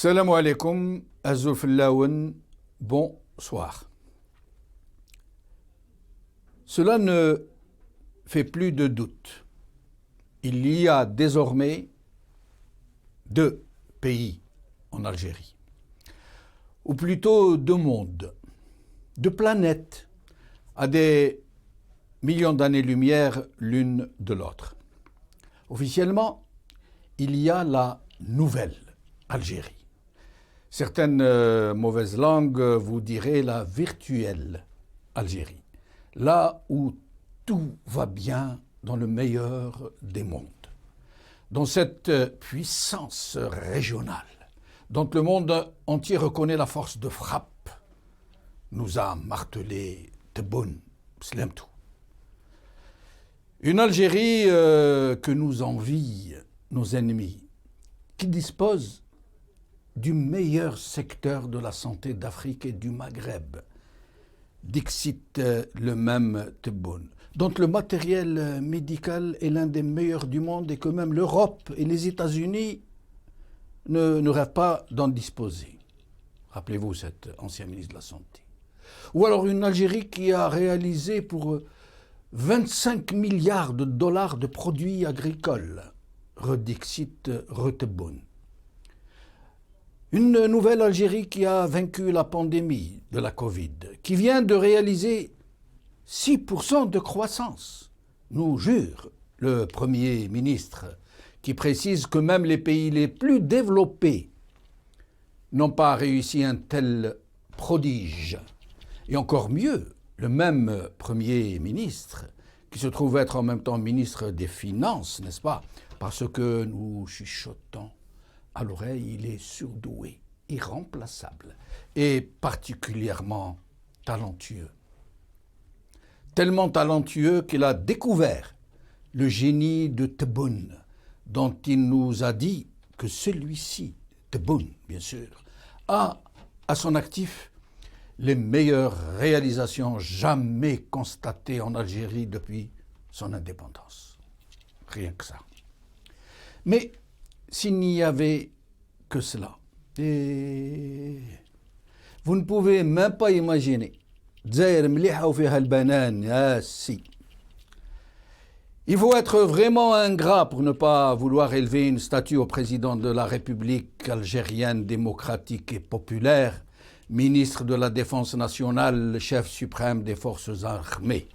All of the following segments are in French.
Salam alaikum, Azul Fillaoun, bonsoir. Cela ne fait plus de doute. Il y a désormais deux pays en Algérie, ou plutôt deux mondes, deux planètes à des millions d'années-lumière l'une de l'autre. Officiellement, il y a la nouvelle Algérie. Certaines mauvaises langues vous diraient la virtuelle Algérie, là où tout va bien dans le meilleur des mondes. Dans cette puissance régionale, dont le monde entier reconnaît la force de frappe, nous a martelé Tebboune, Slemtou. Une Algérie que nous envient nos ennemis, qui dispose du meilleur secteur de la santé d'Afrique et du Maghreb, dixit le même Tebboune, dont le matériel médical est l'un des meilleurs du monde et que même l'Europe et les États-Unis ne rêvent pas d'en disposer. Rappelez-vous cet ancien ministre de la Santé. Ou alors une Algérie qui a réalisé pour 25 milliards de dollars de produits agricoles, redixit Tebboune. Une nouvelle Algérie qui a vaincu la pandémie de la Covid, qui vient de réaliser 6% de croissance, nous jure le Premier ministre, qui précise que même les pays les plus développés n'ont pas réussi un tel prodige. Et encore mieux, le même Premier ministre, qui se trouve être en même temps ministre des Finances, n'est-ce pas? Parce que nous chuchotons à l'oreille, il est surdoué, irremplaçable et particulièrement talentueux. Tellement talentueux qu'il a découvert le génie de Tebboune, dont il nous a dit que celui-ci, Tebboune bien sûr, a à son actif les meilleures réalisations jamais constatées en Algérie depuis son indépendance. Rien que ça. Mais s'il n'y avait que cela, et vous ne pouvez même pas imaginer. Il faut être vraiment ingrat pour ne pas vouloir élever une statue au président de la République algérienne démocratique et populaire, ministre de la Défense nationale, chef suprême des forces armées.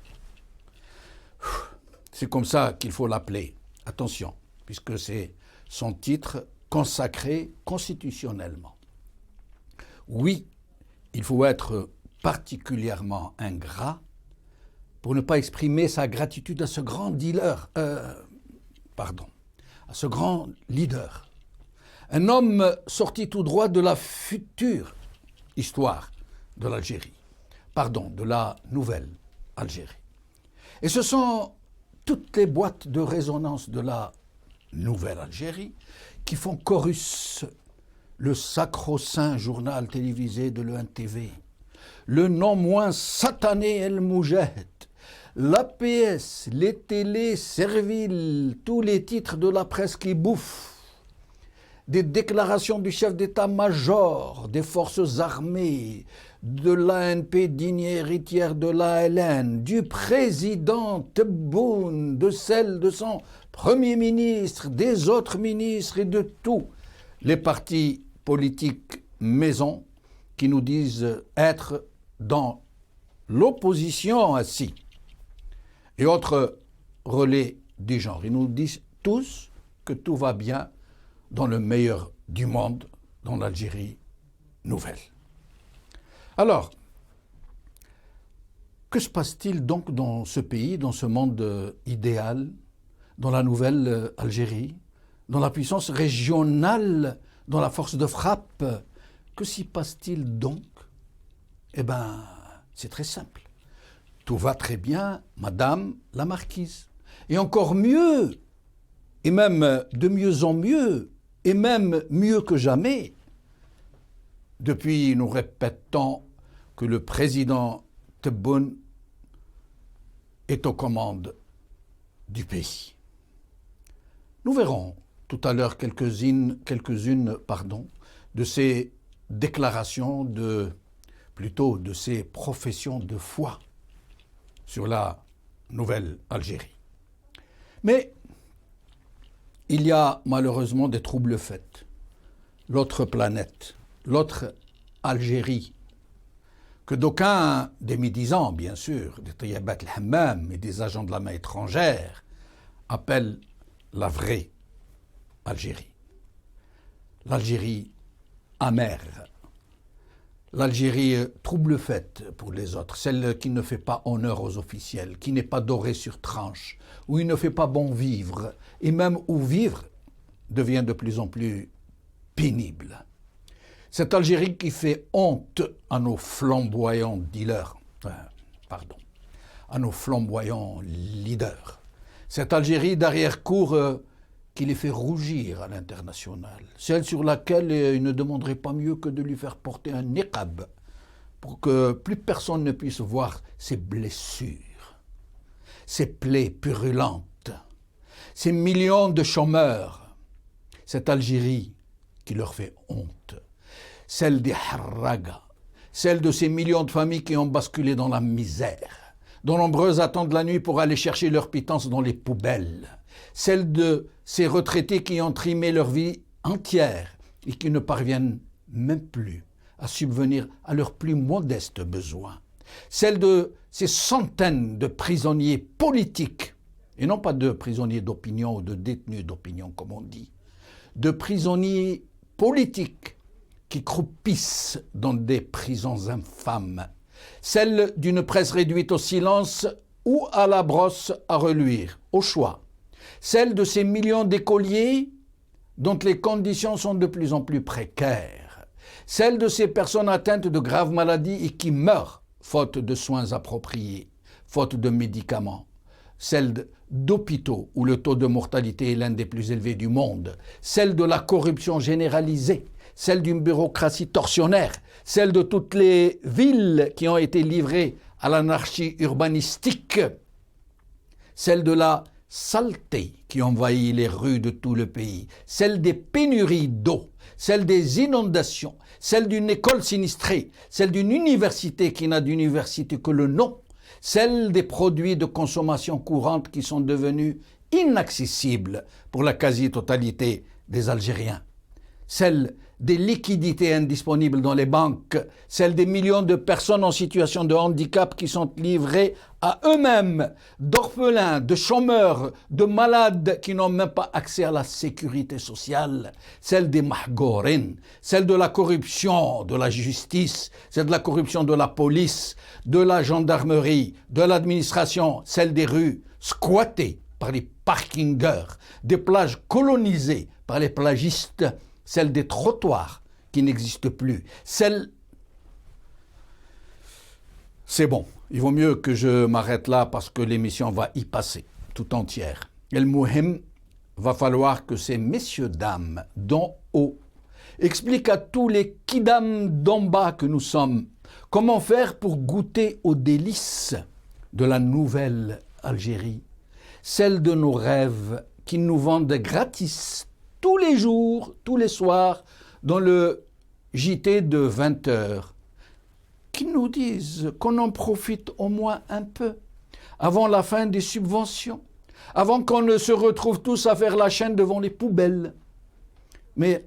C'est comme ça qu'il faut l'appeler. Attention, puisque c'est son titre consacré constitutionnellement. Oui, il faut être particulièrement ingrat pour ne pas exprimer sa gratitude à ce grand à ce grand leader. Un homme sorti tout droit de la future histoire de l'Algérie, de la nouvelle Algérie. Et ce sont toutes les boîtes de résonance de la nouvelle Algérie qui font chorus le sacro-saint journal télévisé de l'ENTV, le non moins satané El Moujahid, l'APS, les télés serviles, tous les titres de la presse qui bouffent, des déclarations du chef d'état-major des forces armées, de l'ANP digne héritière de l'ALN, du président Tebboune, de celle de son Premier ministre, des autres ministres et de tous les partis politiques maison qui nous disent être dans l'opposition assis et autres relais du genre. Ils nous disent tous que tout va bien dans le meilleur du monde, dans l'Algérie nouvelle. Alors, que se passe-t-il donc dans ce pays, dans ce monde idéal, dans la nouvelle Algérie, dans la puissance régionale, dans la force de frappe? Que s'y passe-t-il donc? Eh bien, c'est très simple. Tout va très bien, Madame la Marquise. Et encore mieux, et même de mieux en mieux, et même mieux que jamais. Depuis, nous répétons que le président Tebboune est aux commandes du pays. Nous verrons tout à l'heure quelques-unes de ses déclarations, plutôt de ses professions de foi sur la nouvelle Algérie. Mais il y a malheureusement des troubles faits. L'autre planète, l'autre Algérie, que d'aucuns, des médisants bien sûr, des Tayabat al-Hammam et des agents de la main étrangère, appellent la vraie Algérie. L'Algérie amère, l'Algérie trouble faite pour les autres, celle qui ne fait pas honneur aux officiels, qui n'est pas dorée sur tranche, où il ne fait pas bon vivre, et même où vivre devient de plus en plus pénible. Cette Algérie qui fait honte à nos flamboyants dealers, à nos flamboyants leaders. Cette Algérie d'arrière-cour qui les fait rougir à l'international. Celle sur laquelle il ne demanderait pas mieux que de lui faire porter un niqab pour que plus personne ne puisse voir ses blessures, ses plaies purulentes, ces millions de chômeurs. Cette Algérie qui leur fait honte. Celle des Harraga, celle de ces millions de familles qui ont basculé dans la misère, dont nombreuses attendent la nuit pour aller chercher leur pitance dans les poubelles, celle de ces retraités qui ont trimé leur vie entière et qui ne parviennent même plus à subvenir à leurs plus modestes besoins, celle de ces centaines de prisonniers politiques, et non pas de prisonniers d'opinion ou de détenus d'opinion comme on dit, de prisonniers politiques qui croupissent dans des prisons infâmes, celle d'une presse réduite au silence ou à la brosse à reluire, au choix, celle de ces millions d'écoliers dont les conditions sont de plus en plus précaires, celle de ces personnes atteintes de graves maladies et qui meurent faute de soins appropriés, faute de médicaments, celle d'hôpitaux où le taux de mortalité est l'un des plus élevés du monde, celle de la corruption généralisée, celle d'une bureaucratie tortionnaire, celle de toutes les villes qui ont été livrées à l'anarchie urbanistique, celle de la saleté qui envahit les rues de tout le pays, celle des pénuries d'eau, celle des inondations, celle d'une école sinistrée, celle d'une université qui n'a d'université que le nom, celle des produits de consommation courante qui sont devenus inaccessibles pour la quasi-totalité des Algériens, celle des liquidités indisponibles dans les banques, celle des millions de personnes en situation de handicap qui sont livrées à eux-mêmes, d'orphelins, de chômeurs, de malades qui n'ont même pas accès à la sécurité sociale, celle des mahgourin, celle de la corruption de la justice, celle de la corruption de la police, de la gendarmerie, de l'administration, celle des rues squattées par les parkingers, des plages colonisées par les plagistes, celle des trottoirs qui n'existent plus, celle... C'est bon, il vaut mieux que je m'arrête là parce que l'émission va y passer tout entière. El Mouhim, va falloir que ces messieurs-dames d'en haut expliquent à tous les kidam d'en bas que nous sommes comment faire pour goûter aux délices de la nouvelle Algérie, celle de nos rêves qui nous vendent gratis tous les jours, tous les soirs, dans le JT de 20h, qui nous disent qu'on en profite au moins un peu, avant la fin des subventions, avant qu'on ne se retrouve tous à faire la chaîne devant les poubelles. Mais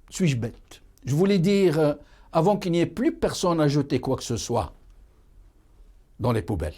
suis-je bête? Je voulais dire, avant qu'il n'y ait plus personne à jeter quoi que ce soit dans les poubelles.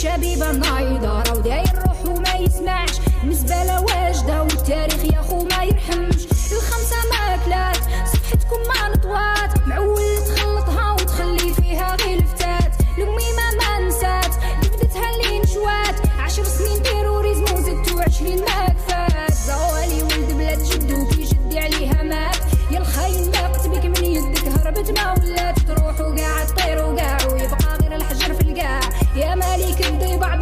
شبيبة نايضة راو داير روحو ما يسمعش المزبلة واجدة والتاريخ يا خو ما يرحمش الخمسة ماكلات صفحتكم ما نطوات معول تخلطها وتخلي فيها غير الفتات الأميمة ما نسات جبدتها اللي نشوات 10 سنين تيروريزم وزدتو 20 ما كفات زوالي ولد بلاد جدو كي جدي عليها مات يا الخاين لاقت بك من يدك هربت ما ولات تروح وقاعد طير وقاع ويبقى غير الحجر في القاع يا مالك الضيبع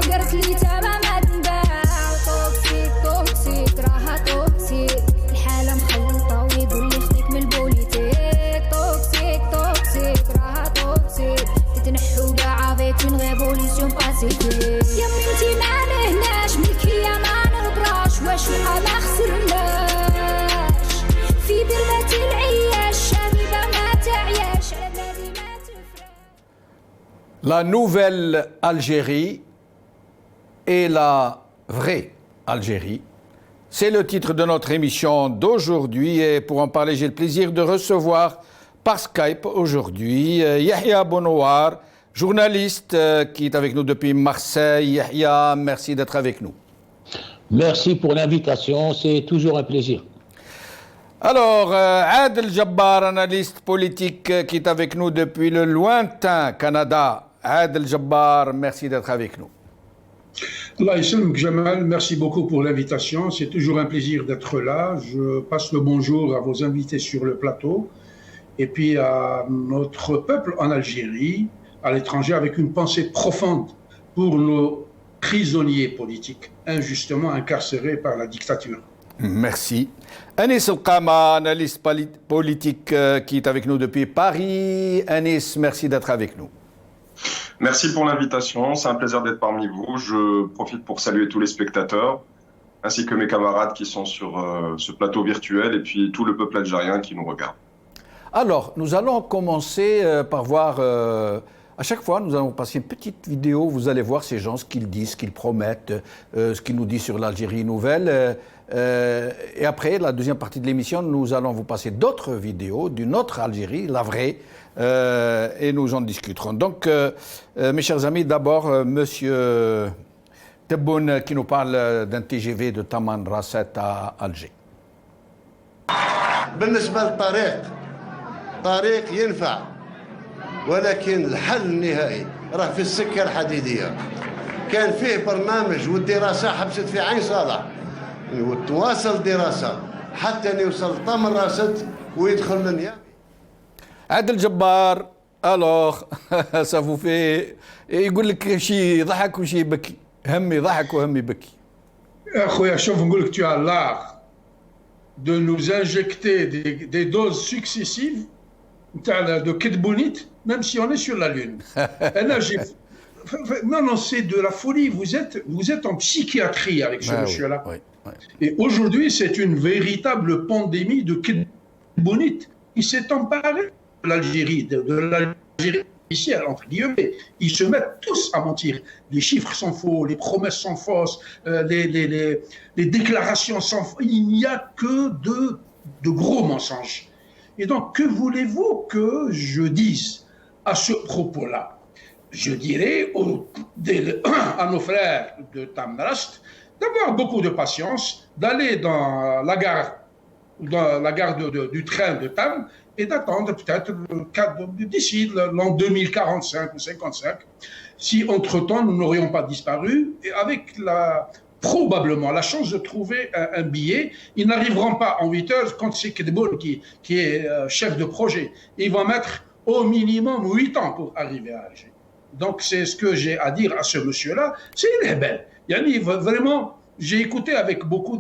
La nouvelle Algérie et la vraie Algérie. C'est le titre de notre émission d'aujourd'hui et pour en parler, j'ai le plaisir de recevoir par Skype aujourd'hui Yahya Bonouar, journaliste qui est avec nous depuis Marseille. Yahya, merci d'être avec nous. Merci pour l'invitation, c'est toujours un plaisir. Alors, Adel Jabbar, analyste politique qui est avec nous depuis le lointain Canada. Adel Jabbar, merci d'être avec nous. Allah Islam Jamal, merci beaucoup pour l'invitation. C'est toujours un plaisir d'être là. Je passe le bonjour à vos invités sur le plateau et puis à notre peuple en Algérie, à l'étranger, avec une pensée profonde pour nos prisonniers politiques injustement incarcérés par la dictature. Merci. Anis El-Qama, analyste politique qui est avec nous depuis Paris. Anis, merci d'être avec nous. Merci pour l'invitation, c'est un plaisir d'être parmi vous. Je profite pour saluer tous les spectateurs, ainsi que mes camarades qui sont sur ce plateau virtuel et puis tout le peuple algérien qui nous regarde. Alors, nous allons commencer par voir, à chaque fois, nous allons passer une petite vidéo, vous allez voir ces gens, ce qu'ils disent, ce qu'ils promettent, ce qu'ils nous disent sur l'Algérie nouvelle. Et après, la deuxième partie de l'émission, nous allons vous passer d'autres vidéos d'une autre Algérie, la vraie, et nous en discuterons. Donc, mes chers amis, d'abord, Monsieur Tebboune qui nous parle d'un TGV de Taman Rasset à Alger. بالنسبة للطريق طريق ينفع ولكن الحل النهائي راه في السكة الحديدية كان فيه برنامج والدراسة حبست في عين صالح وتواصل الدراسة حتى يوصل طمن راست ويدخل لنيامي. Adel Jabbar, alors, ça vous fait... يقول لك شي ضحك وشي بكي، همي ضحك وهمي بكي. أخويا شوف نقول لك tu as l'art de nous injecter des doses successives de Kedbounit, même si on est sur la Lune. Non, c'est de la folie. Vous êtes en psychiatrie avec ce monsieur-là. Oui, oui. Et aujourd'hui, c'est une véritable pandémie de Kedbounit. Il s'est emparé de l'Algérie, de l'Algérie officielle, entre guillemets. Ils se mettent tous à mentir. Les chiffres sont faux, les promesses sont fausses, les déclarations sont fausses. Il n'y a que de gros mensonges. Et donc, que voulez-vous que je dise à ce propos-là? Je dirais à nos frères de Tamrast d'avoir beaucoup de patience, d'aller dans la gare du train de Tam et d'attendre peut-être d'ici l'an 2045 ou 55, si entre-temps nous n'aurions pas disparu, et avec probablement la chance de trouver un billet. Ils n'arriveront pas en 8 heures quand c'est Kedboul qui est chef de projet. Ils vont mettre au minimum 8 ans pour arriver à Alger. Donc c'est ce que j'ai à dire à ce monsieur-là. C'est une rebelle. Yani, vraiment, j'ai écouté avec beaucoup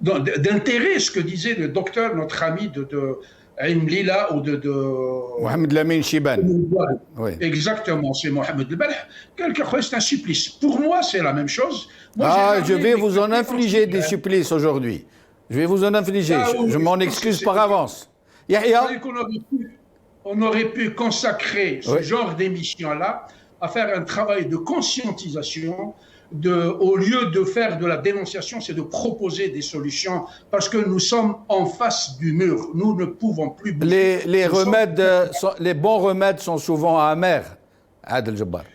d'intérêt ce que disait le docteur, notre ami de Lila ou de Mohamed Lamine Chiban. Oui. Exactement, c'est Mohamed Belh. Quelquefois, c'est un supplice. Pour moi, c'est la même chose. Moi, je vais vous en infliger des supplices aujourd'hui. Je vais vous en infliger. Je m'en excuse par avance. Yahya. On aurait pu consacrer ce genre d'émission-là à faire un travail de conscientisation. Au lieu de faire de la dénonciation, c'est de proposer des solutions parce que nous sommes en face du mur. Nous ne pouvons plus bouger. Les bons remèdes sont souvent amers, Adel Jabbar.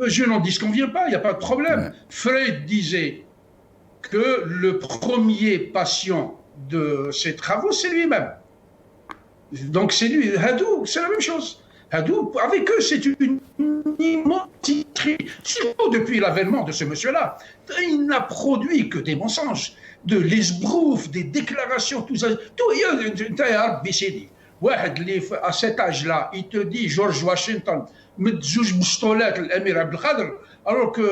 Je n'en disconviens pas, il n'y a pas de problème. Ouais. Freud disait que le premier patient de ses travaux, c'est lui-même. Donc c'est lui. Hadou, c'est la même chose. Hadou, avec eux, c'est une immensité. Surtout depuis l'avènement de ce monsieur-là. Il n'a produit que des mensonges, de l'esbrouf, des déclarations, tout ça. Tout, il y a à cet âge-là, il te dit George Washington, alors que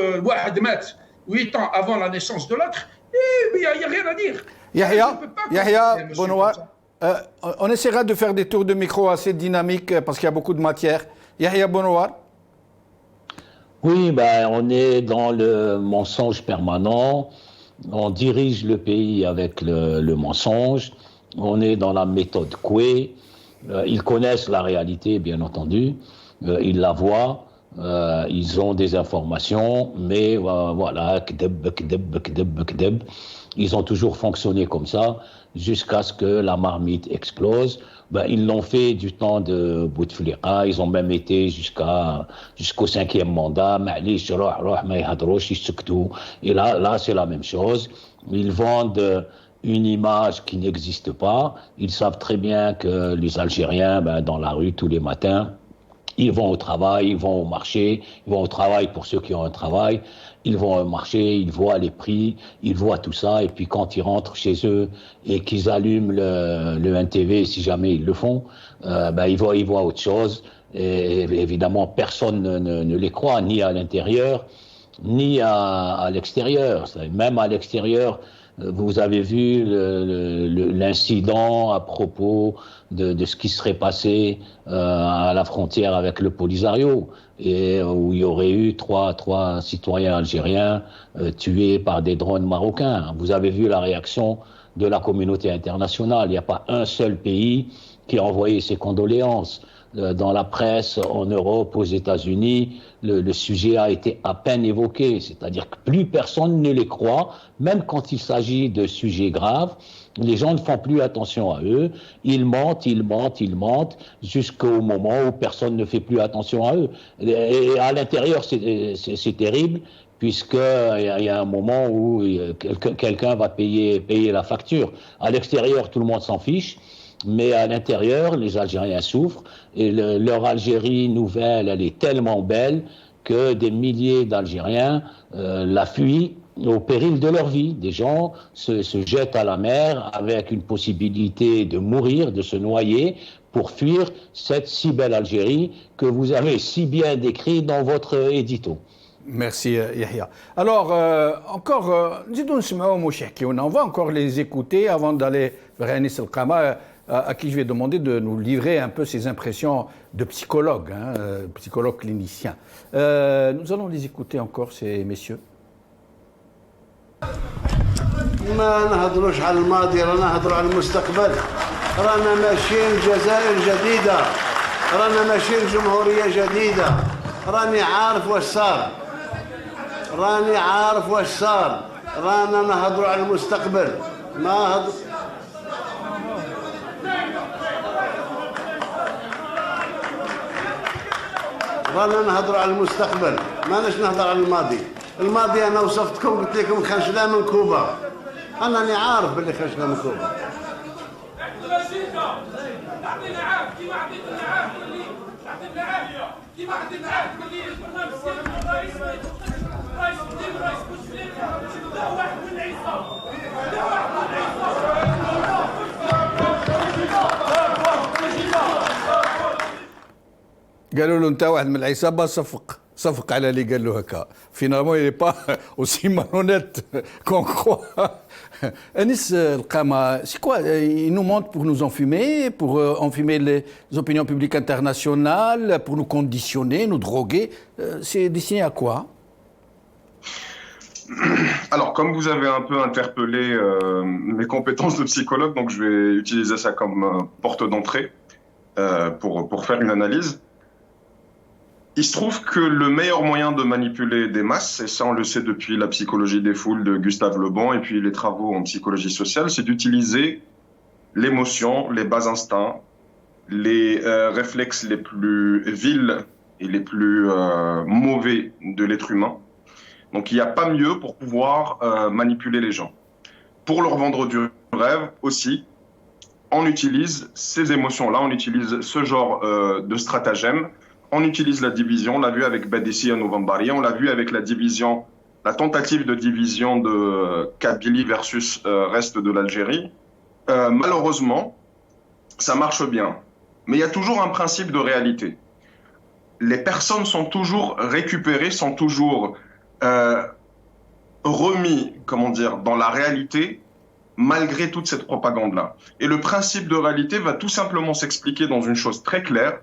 8 ans avant la naissance de l'autre, il n'y a rien à dire. Yahya Bonouar. On essaiera de faire des tours de micro assez dynamiques parce qu'il y a beaucoup de matière. Yahya Bonouar. Oui, on est dans le mensonge permanent. On dirige le pays avec le mensonge. On est dans la méthode Coué. Ils connaissent la réalité, bien entendu. ils la voient, ils ont des informations, mais voilà, kdeb. Ils ont toujours fonctionné comme ça jusqu'à ce que la marmite explose. Ils l'ont fait du temps de Bouteflika, ils ont même été jusqu'au 5e mandat. Et là, c'est la même chose. Ils vendent une image qui n'existe pas. Ils savent très bien que les Algériens, dans la rue tous les matins, ils vont au travail, ils vont au marché, ils vont au travail pour ceux qui ont un travail, ils vont au marché, ils voient les prix, ils voient tout ça, et puis quand ils rentrent chez eux et qu'ils allument le NTV, si jamais ils le font, ils voient autre chose. Et évidemment, personne ne les croit, ni à l'intérieur, ni à l'extérieur. Même à l'extérieur, vous avez vu l'incident à propos de ce qui serait passé à la frontière avec le Polisario, et où il y aurait eu trois citoyens algériens tués par des drones marocains. Vous avez vu la réaction de la communauté internationale. Il n'y a pas un seul pays qui a envoyé ses condoléances. Dans la presse, en Europe, aux États-Unis, le sujet a été à peine évoqué. C'est-à-dire que plus personne ne les croit, même quand il s'agit de sujets graves. Les gens ne font plus attention à eux. Ils mentent, jusqu'au moment où personne ne fait plus attention à eux. Et à l'intérieur, c'est terrible, puisqu'il y a un moment où quelqu'un va payer la facture. À l'extérieur, tout le monde s'en fiche. Mais à l'intérieur, les Algériens souffrent, et leur Algérie nouvelle, elle est tellement belle que des milliers d'Algériens la fuient au péril de leur vie. Des gens se jettent à la mer avec une possibilité de mourir, de se noyer, pour fuir cette si belle Algérie que vous avez si bien décrite dans votre édito. Merci Yahya. Alors, encore, on va encore les écouter avant d'aller vers Anis El-Qama, à qui je vais demander de nous livrer un peu ses impressions de psychologue, psychologue clinicien. Nous allons les écouter encore, ces messieurs. ما نهضروش على الماضي، رانا نهضروا على المستقبل. رانا ماشيين جزائر جديدة، رانا ماشيين جمهورية جديدة. راني عارف واش صار، رانا نهضروا على المستقبل. رانا نهضروا على المستقبل، ماناش نهضر على الماضي. الماضي انا وصفتكم، قلت لكم خرجنا من كوبا. انا راني عارف باللي خرجنا من كوبا. قالوا له انت واحد من العصابه صفق على اللي قال له هكا. Finalement, il n'est pas aussi malhonnête qu'on croit. Anis El-Qama, c'est quoi? Il nous montre pour nous enfumer, pour enfumer les opinions publiques internationales, pour nous conditionner, nous droguer. C'est destiné à quoi? Alors, comme vous avez un peu interpellé mes compétences de psychologue, donc je vais utiliser ça comme porte d'entrée pour faire une analyse. Il se trouve que le meilleur moyen de manipuler des masses, et ça on le sait depuis la psychologie des foules de Gustave Le Bon et puis les travaux en psychologie sociale, c'est d'utiliser l'émotion, les bas instincts, les réflexes les plus vils et les plus mauvais de l'être humain. Donc il n'y a pas mieux pour pouvoir manipuler les gens. Pour leur vendre du rêve aussi, on utilise ces émotions-là, on utilise ce genre de stratagème. On utilise la division, on l'a vu avec Badessi et Novembari, on l'a vu avec la tentative de division de Kabylie versus reste de l'Algérie. Malheureusement, ça marche bien. Mais il y a toujours un principe de réalité. Les personnes sont toujours récupérées, sont toujours remis, dans la réalité, malgré toute cette propagande-là. Et le principe de réalité va tout simplement s'expliquer dans une chose très claire,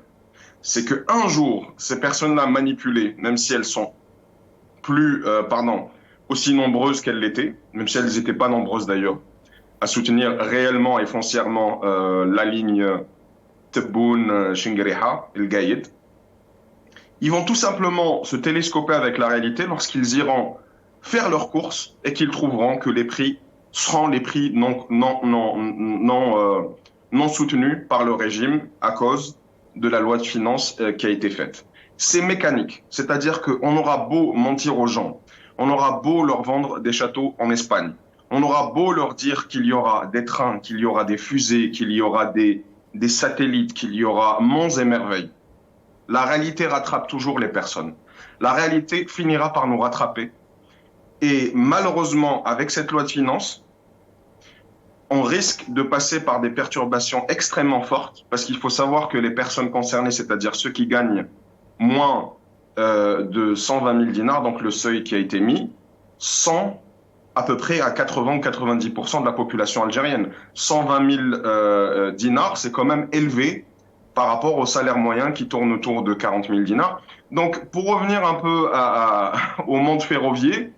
c'est qu'un jour, ces personnes-là manipulées, même si elles sont aussi nombreuses qu'elles l'étaient, même si elles n'étaient pas nombreuses d'ailleurs, à soutenir réellement et foncièrement la ligne Tebboune, Chingriha, El Gaïd, Ils vont tout simplement se télescoper avec la réalité lorsqu'ils iront faire leurs courses et qu'ils trouveront que les prix seront les prix non soutenus par le régime à cause de la loi de finances qui a été faite. C'est mécanique, c'est-à-dire qu'on aura beau mentir aux gens, on aura beau leur vendre des châteaux en Espagne, on aura beau leur dire qu'il y aura des trains, qu'il y aura des fusées, qu'il y aura des satellites, qu'il y aura monts et merveilles. La réalité rattrape toujours les personnes. La réalité finira par nous rattraper. Et malheureusement, avec cette loi de finances, on risque de passer par des perturbations extrêmement fortes, parce qu'il faut savoir que les personnes concernées, c'est-à-dire ceux qui gagnent moins de 120 000 dinars, donc le seuil qui a été mis, sont à peu près à 80 ou 90% de la population algérienne. 120 000 dinars, c'est quand même élevé par rapport au salaire moyen qui tourne autour de 40 000 dinars. Donc, pour revenir un peu au monde ferroviaire,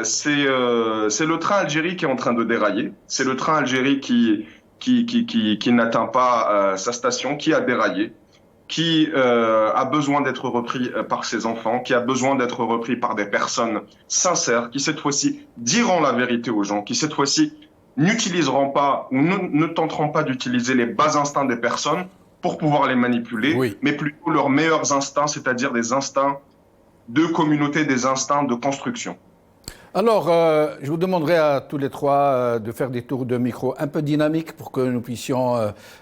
c'est le train Algérie qui est en train de dérailler. C'est le train Algérie qui n'atteint pas sa station, qui a déraillé, qui a besoin d'être repris par ses enfants, qui a besoin d'être repris par des personnes sincères, qui cette fois-ci diront la vérité aux gens, qui cette fois-ci n'utiliseront pas ou ne tenteront pas d'utiliser les bas instincts des personnes pour pouvoir les manipuler, oui, mais plutôt leurs meilleurs instincts, c'est-à-dire des instincts de communauté, des instincts de construction. Alors, je vous demanderai à tous les trois de faire des tours de micro un peu dynamiques pour que nous puissions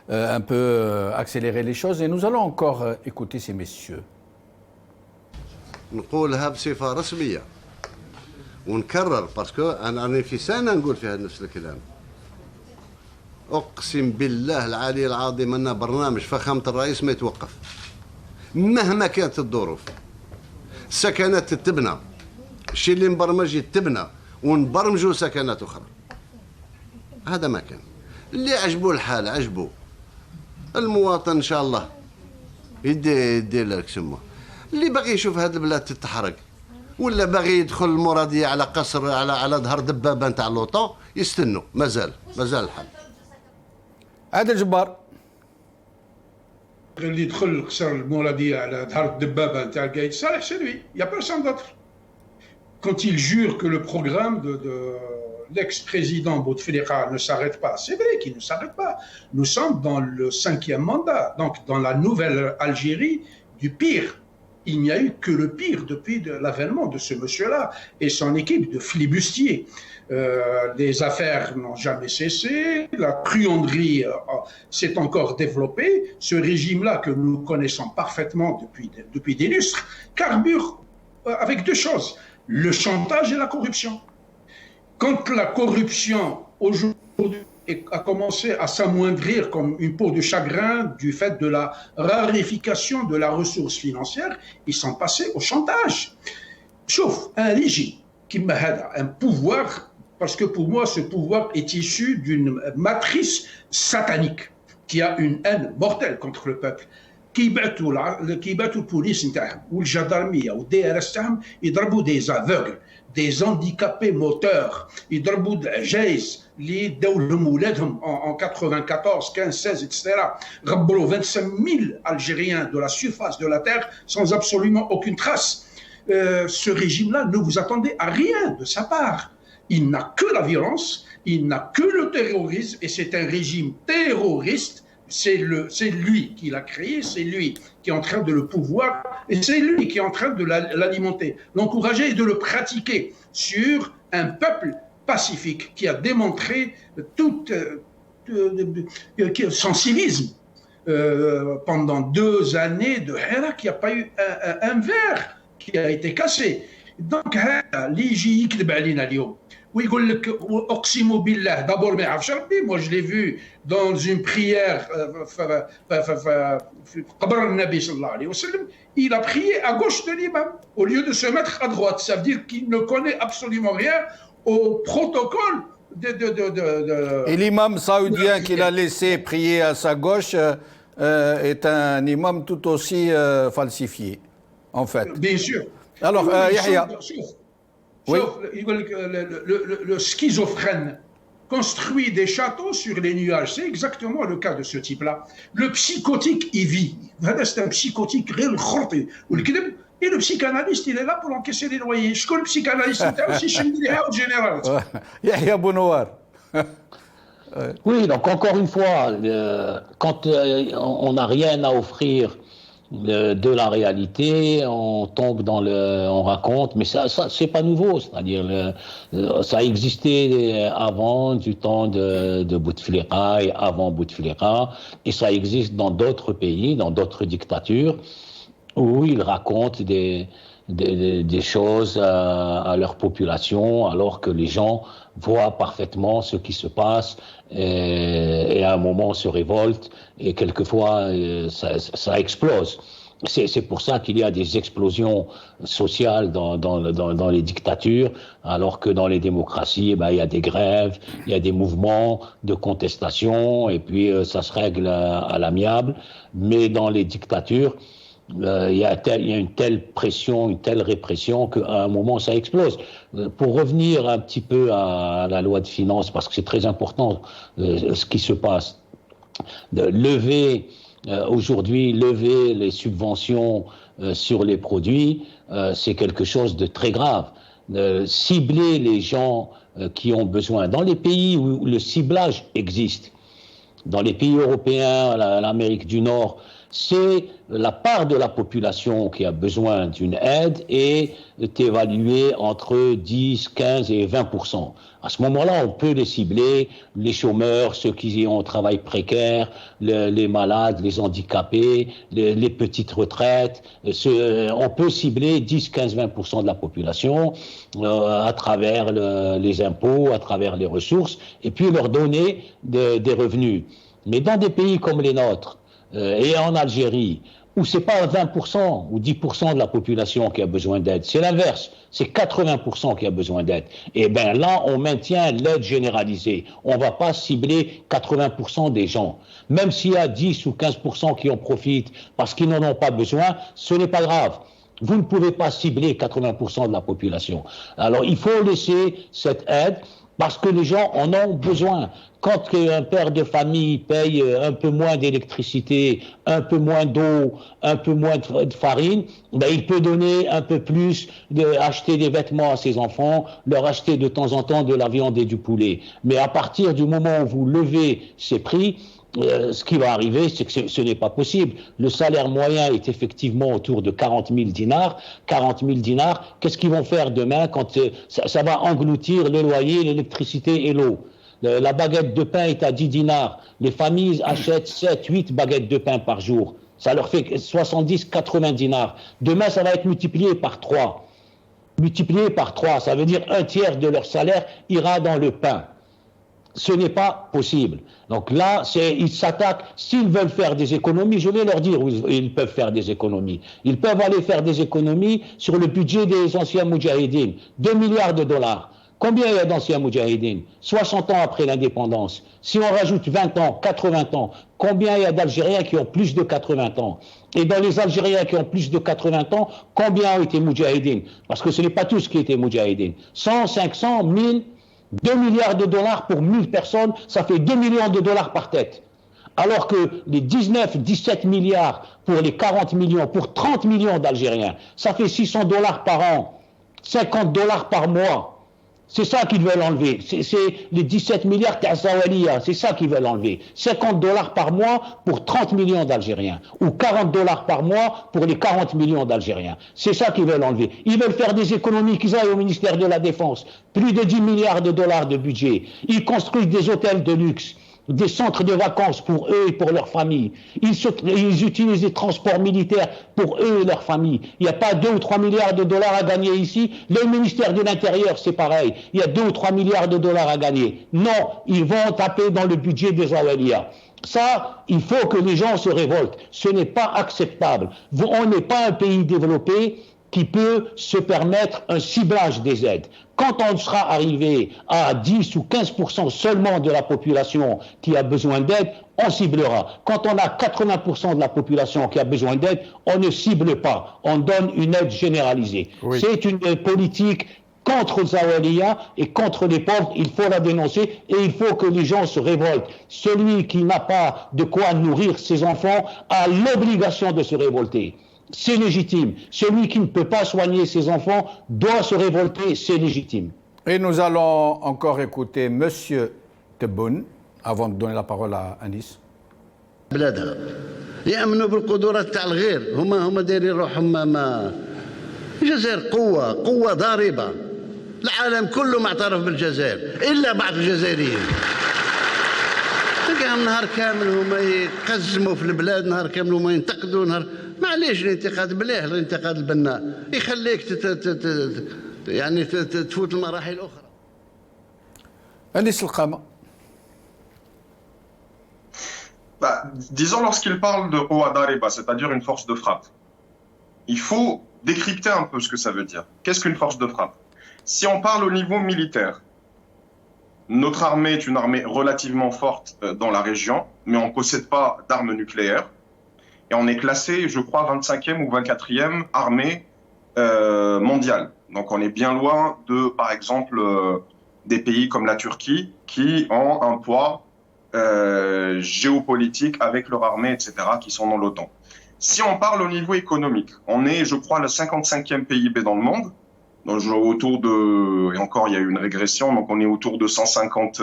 un peu accélérer les choses. Et nous allons encore écouter ces messieurs. نقولها بصفة رسمية ونكرر باسكو أنا في سنة نقول فيها نفس الكلام. أقسم بالله العلي العظيم أن برنامج فخامة الرئيس ما يتوقف مهما كانت الظروف. السكنات تتبنى، الشيء اللي مبرمج يتبنى ونبرمجوا سكنات أخرى. هذا ما كان. اللي عجبه الحال عجبه. المواطن إن شاء الله يدير لك سمه. اللي باغي يشوف هذه البلاد تتحرق ولا باغي يدخل المرادية على قصر على ظهر دبابة نتاع لوطو يستنوا مازال الحال. عادل جبار. اللي يدخل القصر المرادية على ظهر الدبابة نتاع القايد صالح c'est lui, il y a personne d'autre. Quand il jure que le programme de l'ex-président Bouteflika ne s'arrête pas, c'est vrai qu'il ne s'arrête pas. Nous sommes dans le 5e mandat, donc dans la nouvelle Algérie du pire. Il n'y a eu que le pire depuis l'avènement de ce monsieur-là et son équipe de flibustiers. Les affaires n'ont jamais cessé, la truanderie s'est encore développée. Ce régime-là que nous connaissons parfaitement depuis des lustres carbure avec deux choses, le chantage et la corruption. Quand la corruption aujourd'hui a commencé à s'amoindrir comme une peau de chagrin du fait de la raréfication de la ressource financière, ils sont passés au chantage. Sauf un régime qui m'a un pouvoir, parce que pour moi ce pouvoir est issu d'une matrice satanique qui a une haine mortelle contre le peuple. كيبعثوا البوليس نتاعهم والجدارميه والدي ار اس تاعهم يضربوا دي افوغل دي handicapés moteurs يضربوا العجايز اللي داو لهم ولادهم en 94 15 16 etc. غبروا 25 000 Algériens de la surface de la terre sans absolument aucune trace. Ce régime-là, ne vous attendez à rien de sa part. Il n'a que la violence, il n'a que le terrorisme et c'est un régime terroriste. C'est lui qui l'a créé, c'est lui qui est en train de le pouvoir et c'est lui qui est en train de l'alimenter, l'encourager et de le pratiquer sur un peuple pacifique qui a démontré tout son civisme. Pendant 2 années de Hera, qu'il n'y a pas eu un verre qui a été cassé. Donc, l'IGI qui ويقول لك اقسم بالله d'abord ما يعرفش ربي. Moi je l'ai vu dans une prière في قبر النبي صلى الله عليه وسلم. Il a prié à gauche de l'imam au lieu de se mettre à droite. Ça veut dire qu'il ne connaît absolument rien au protocole Et l'imam saoudien qu'il a laissé prier à sa gauche est un imam tout aussi falsifié, en fait. Bien sûr. Alors, Yahya. Oui. Le schizophrène construit des châteaux sur les nuages. C'est exactement le cas de ce type-là. Le psychotique, il vit. C'est un psychotique réel. Et le psychanalyste, il est là pour encaisser les loyers. Je connais le psychanalyste, c'est aussi chez le général. Yahya Bounoir. Oui, donc encore une fois, quand on n'a rien à offrir de la réalité, on tombe on raconte, mais ça c'est pas nouveau, c'est-à-dire ça a existé avant du temps de Bouteflika et avant Bouteflika, et ça existe dans d'autres pays, dans d'autres dictatures, où ils racontent des choses à leur population, alors que les gens voient parfaitement ce qui se passe et à un moment se révoltent et quelquefois ça explose. C'est pour ça qu'il y a des explosions sociales dans les dictatures, alors que dans les démocraties, il y a des grèves, il y a des mouvements de contestation et puis ça se règle à l'amiable. Mais dans les dictatures, il y a une telle pression, une telle répression qu'à un moment ça explose. Pour revenir un petit peu à la loi de finances, parce que c'est très important ce qui se passe, aujourd'hui lever les subventions sur les produits, c'est quelque chose de très grave. Cibler les gens qui ont besoin, dans les pays où le ciblage existe, dans les pays européens, l'Amérique du Nord, c'est la part de la population qui a besoin d'une aide est évaluée entre 10, 15 et 20%. À ce moment-là, on peut les cibler, les chômeurs, ceux qui ont un travail précaire, les malades, les handicapés, les petites retraites. On peut cibler 10, 15, 20% de la population à travers les impôts, à travers les ressources, et puis leur donner des revenus. Mais dans des pays comme les nôtres, et en Algérie, où c'est pas 20% ou 10% de la population qui a besoin d'aide, c'est l'inverse, c'est 80% qui a besoin d'aide. Et bien là, on maintient l'aide généralisée. On va pas cibler 80% des gens. Même s'il y a 10 ou 15% qui en profitent parce qu'ils n'en ont pas besoin, ce n'est pas grave. Vous ne pouvez pas cibler 80% de la population. Alors il faut laisser cette aide parce que les gens en ont besoin. Quand un père de famille paye un peu moins d'électricité, un peu moins d'eau, un peu moins de farine, il peut donner un peu plus, acheter des vêtements à ses enfants, leur acheter de temps en temps de la viande et du poulet. Mais à partir du moment où vous levez ces prix, ce qui va arriver, c'est que ce n'est pas possible. Le salaire moyen est effectivement autour de 40 000 dinars. 40 000 dinars, qu'est-ce qu'ils vont faire demain quand ça va engloutir le loyer, l'électricité et l'eau? La baguette de pain est à 10 dinars. Les familles achètent 7, 8 baguettes de pain par jour. Ça leur fait 70, 80 dinars. Demain, ça va être multiplié par 3. Multiplié par 3, ça veut dire un tiers de leur salaire ira dans le pain. Ce n'est pas possible. Donc là, ils s'attaquent. S'ils veulent faire des économies, je vais leur dire où ils peuvent faire des économies. Ils peuvent aller faire des économies sur le budget des anciens moudjahidines. 2 milliards de dollars. Combien il y a d'anciens moudjahidines? 60 ans après l'indépendance. Si on rajoute 20 ans, 80 ans, combien il y a d'Algériens qui ont plus de 80 ans? Et dans les Algériens qui ont plus de 80 ans, combien ont été moudjahidines? Parce que ce n'est pas tous qui étaient moudjahidines. 100, 500, 1000, 2 milliards de dollars pour 1000 personnes, ça fait 2 millions de dollars par tête. Alors que les 19, 17 milliards pour les 40 millions, pour 30 millions d'Algériens, ça fait 600 dollars par an, 50 dollars par mois. C'est ça qu'ils veulent enlever. C'est les 17 milliards Ta'zawalia, c'est ça qu'ils veulent enlever. 50 dollars par mois pour 30 millions d'Algériens. Ou 40 dollars par mois pour les 40 millions d'Algériens. C'est ça qu'ils veulent enlever. Ils veulent faire des économies qu'ils aillent au ministère de la Défense. Plus de 10 milliards de dollars de budget. Ils construisent des hôtels de luxe, des centres de vacances pour eux et pour leurs familles. Ils utilisent des transports militaires pour eux et leurs familles. Il n'y a pas 2 ou 3 milliards de dollars à gagner ici. Le ministère de l'Intérieur, c'est pareil. Il y a 2 ou 3 milliards de dollars à gagner. Non, ils vont taper dans le budget des Awalia. Ça, il faut que les gens se révoltent. Ce n'est pas acceptable. On n'est pas un pays développé qui peut se permettre un ciblage des aides. Quand on sera arrivé à 10 ou 15% seulement de la population qui a besoin d'aide, on ciblera. Quand on a 80% de la population qui a besoin d'aide, on ne cible pas. On donne une aide généralisée. Oui. C'est une politique contre Zawalia et contre les pauvres. Il faut la dénoncer et il faut que les gens se révoltent. Celui qui n'a pas de quoi nourrir ses enfants a l'obligation de se révolter. C'est légitime. Celui qui ne peut pas soigner ses enfants doit se révolter, c'est légitime. Et nous allons encore écouter Monsieur Tebboune, avant de donner la parole à Anis. بلادها يأمنوا بالقدرات تاع الغير هما دايرين روحهم ما الجزائر قوة ضاربة العالم كله معترف بالجزائر إلا بعض الجزائريين تلقاهم نهار كامل هما يقزموا في البلاد نهار كامل هما ينتقدوا نهار معليش الانتقاد بلاه الانتقاد البناء يخليك يعني تفوت المراحل الأخرى. Anis El-Khama. Disons, lorsqu'il parle de Quwa Dariba, c'est-à-dire une force de frappe, il faut décrypter un peu ce que ça veut dire. Qu'est-ce qu'une force de frappe? Si on parle au niveau militaire, notre armée est une armée relativement forte dans la région, mais on ne possède pas d'armes nucléaires. Et on est classé, je crois, 25e ou 24e armée mondiale. Donc on est bien loin de, par exemple, des pays comme la Turquie, qui ont un poids géopolitique avec leur armée, etc., qui sont dans l'OTAN. Si on parle au niveau économique, on est, je crois, le 55e PIB dans le monde, donc autour de, et encore il y a eu une régression, donc on est autour de 150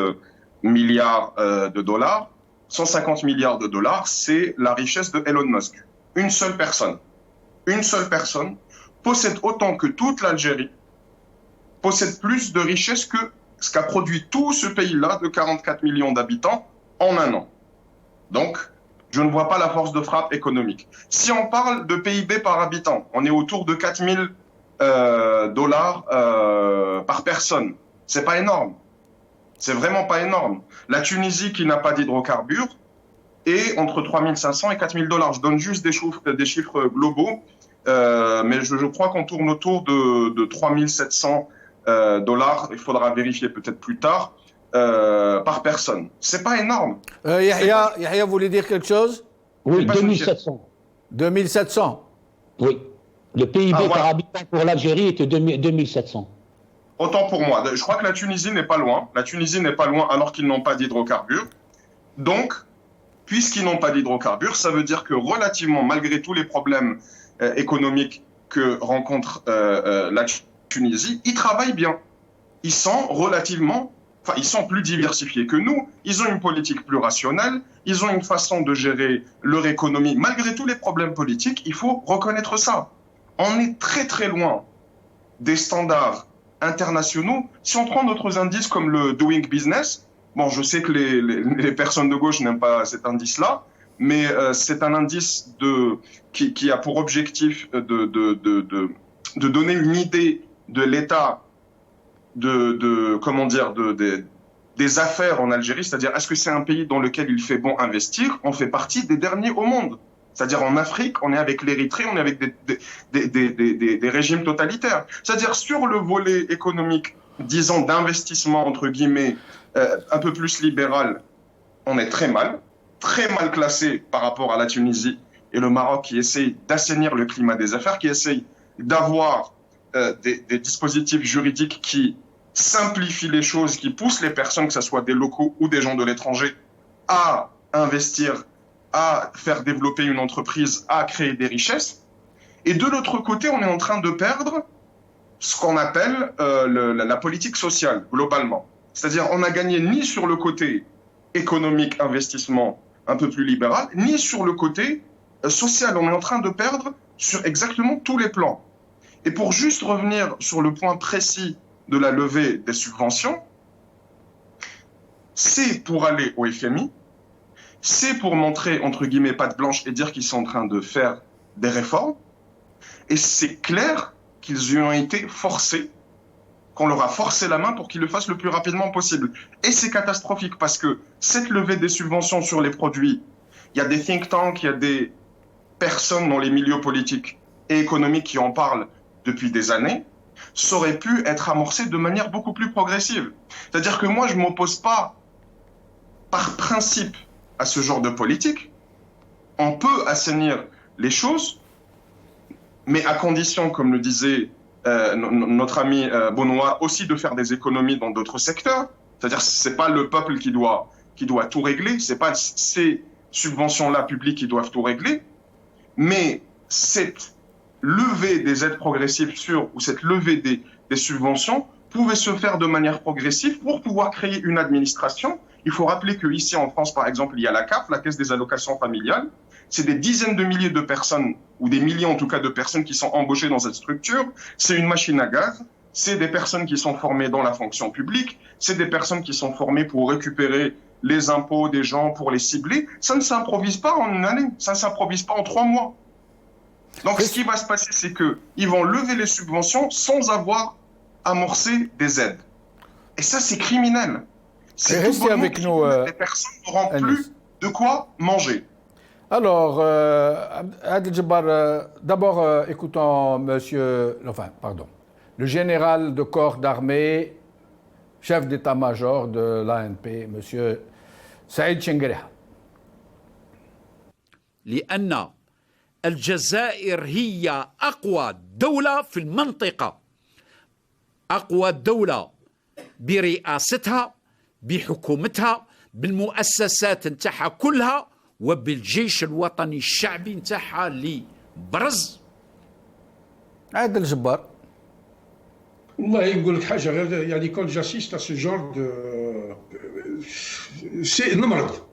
milliards de dollars. 150 milliards de dollars, c'est la richesse de Elon Musk. Une seule personne possède autant que toute l'Algérie, possède plus de richesse que ce qu'a produit tout ce pays-là de 44 millions d'habitants en un an. Donc, je ne vois pas la force de frappe économique. Si on parle de PIB par habitant, on est autour de 4 000 dollars par personne. C'est pas énorme. C'est vraiment pas énorme. La Tunisie, qui n'a pas d'hydrocarbures, est entre 3 500 et 4 000 dollars. Je donne juste des chiffres globaux, mais je crois qu'on tourne autour de 3 700 dollars. Il faudra vérifier peut-être plus tard. Par personne. C'est pas énorme. Yahya voulait dire quelque chose? Oui, 2700. 2700? Oui. Le PIB par habitant pour l'Algérie était 2700. Autant pour moi. Je crois que la Tunisie n'est pas loin. La Tunisie n'est pas loin alors qu'ils n'ont pas d'hydrocarbures. Donc, puisqu'ils n'ont pas d'hydrocarbures, ça veut dire que relativement, malgré tous les problèmes économiques que rencontre la Tunisie, ils travaillent bien. Ils sont relativement... Enfin, ils sont plus diversifiés que nous, ils ont une politique plus rationnelle, ils ont une façon de gérer leur économie. Malgré tous les problèmes politiques, il faut reconnaître ça. On est très très loin des standards internationaux. Si on prend d'autres indices comme le Doing Business, bon, je sais que les personnes de gauche n'aiment pas cet indice-là, mais c'est un indice qui a pour objectif de donner une idée de l'état des affaires en Algérie, c'est-à-dire est-ce que c'est un pays dans lequel il fait bon investir? On fait partie des derniers au monde. C'est-à-dire en Afrique, on est avec l'Érythrée, on est avec des régimes totalitaires. C'est-à-dire sur le volet économique, disons d'investissement entre guillemets, un peu plus libéral, on est très mal classé par rapport à la Tunisie et le Maroc qui essayent d'assainir le climat des affaires, qui essayent d'avoir des dispositifs juridiques qui simplifient les choses, qui poussent les personnes, que ce soit des locaux ou des gens de l'étranger, à investir, à faire développer une entreprise, à créer des richesses. Et de l'autre côté, on est en train de perdre ce qu'on appelle la politique sociale, globalement. C'est-à-dire, on n'a gagné ni sur le côté économique, investissement un peu plus libéral, ni sur le côté social. On est en train de perdre sur exactement tous les plans. Et pour juste revenir sur le point précis de la levée des subventions, c'est pour aller au FMI, c'est pour montrer, entre guillemets, patte blanche et dire qu'ils sont en train de faire des réformes. Et c'est clair qu'ils y ont été forcés, qu'on leur a forcé la main pour qu'ils le fassent le plus rapidement possible. Et c'est catastrophique parce que cette levée des subventions sur les produits, il y a des think tanks, il y a des personnes dans les milieux politiques et économiques qui en parlent depuis des années, ça aurait pu être amorcé de manière beaucoup plus progressive. C'est-à-dire que moi, je ne m'oppose pas par principe à ce genre de politique. On peut assainir les choses, mais à condition, comme le disait notre ami Benoît aussi de faire des économies dans d'autres secteurs. C'est-à-dire, c'est pas le peuple qui doit tout régler, c'est pas ces subventions-là publiques qui doivent tout régler, mais cette levée des aides progressives ou cette levée des subventions pouvait se faire de manière progressive pour pouvoir créer une administration. Il faut rappeler qu'ici en France, par exemple, il y a la CAF, la Caisse des allocations familiales. C'est des dizaines de milliers de personnes, ou des milliers en tout cas de personnes qui sont embauchées dans cette structure. C'est une machine à gaz. C'est des personnes qui sont formées dans la fonction publique. C'est des personnes qui sont formées pour récupérer les impôts des gens, pour les cibler. Ça ne s'improvise pas en une année. Ça ne s'improvise pas en 3 mois. Donc ce qui va se passer, c'est qu'ils vont lever les subventions sans avoir amorcé des aides. Et ça, c'est criminel. Restez avec nous. Les personnes n'auront plus de quoi manger. Alors, Adel Jabbar, d'abord, écoutons le général de corps d'armée, chef d'état-major de l'ANP, M. Saïd Chenguereha. لأن الجزائر هي أقوى دولة في المنطقة، أقوى دولة برئاستها، بحكومتها، بالمؤسسات نتاعها كلها، وبالجيش الوطني الشعبي نتاعها اللي برز. عادل جبار. والله نقول لك حاجه غير يعني كون جاسيست à ce genre de c'est نمرض.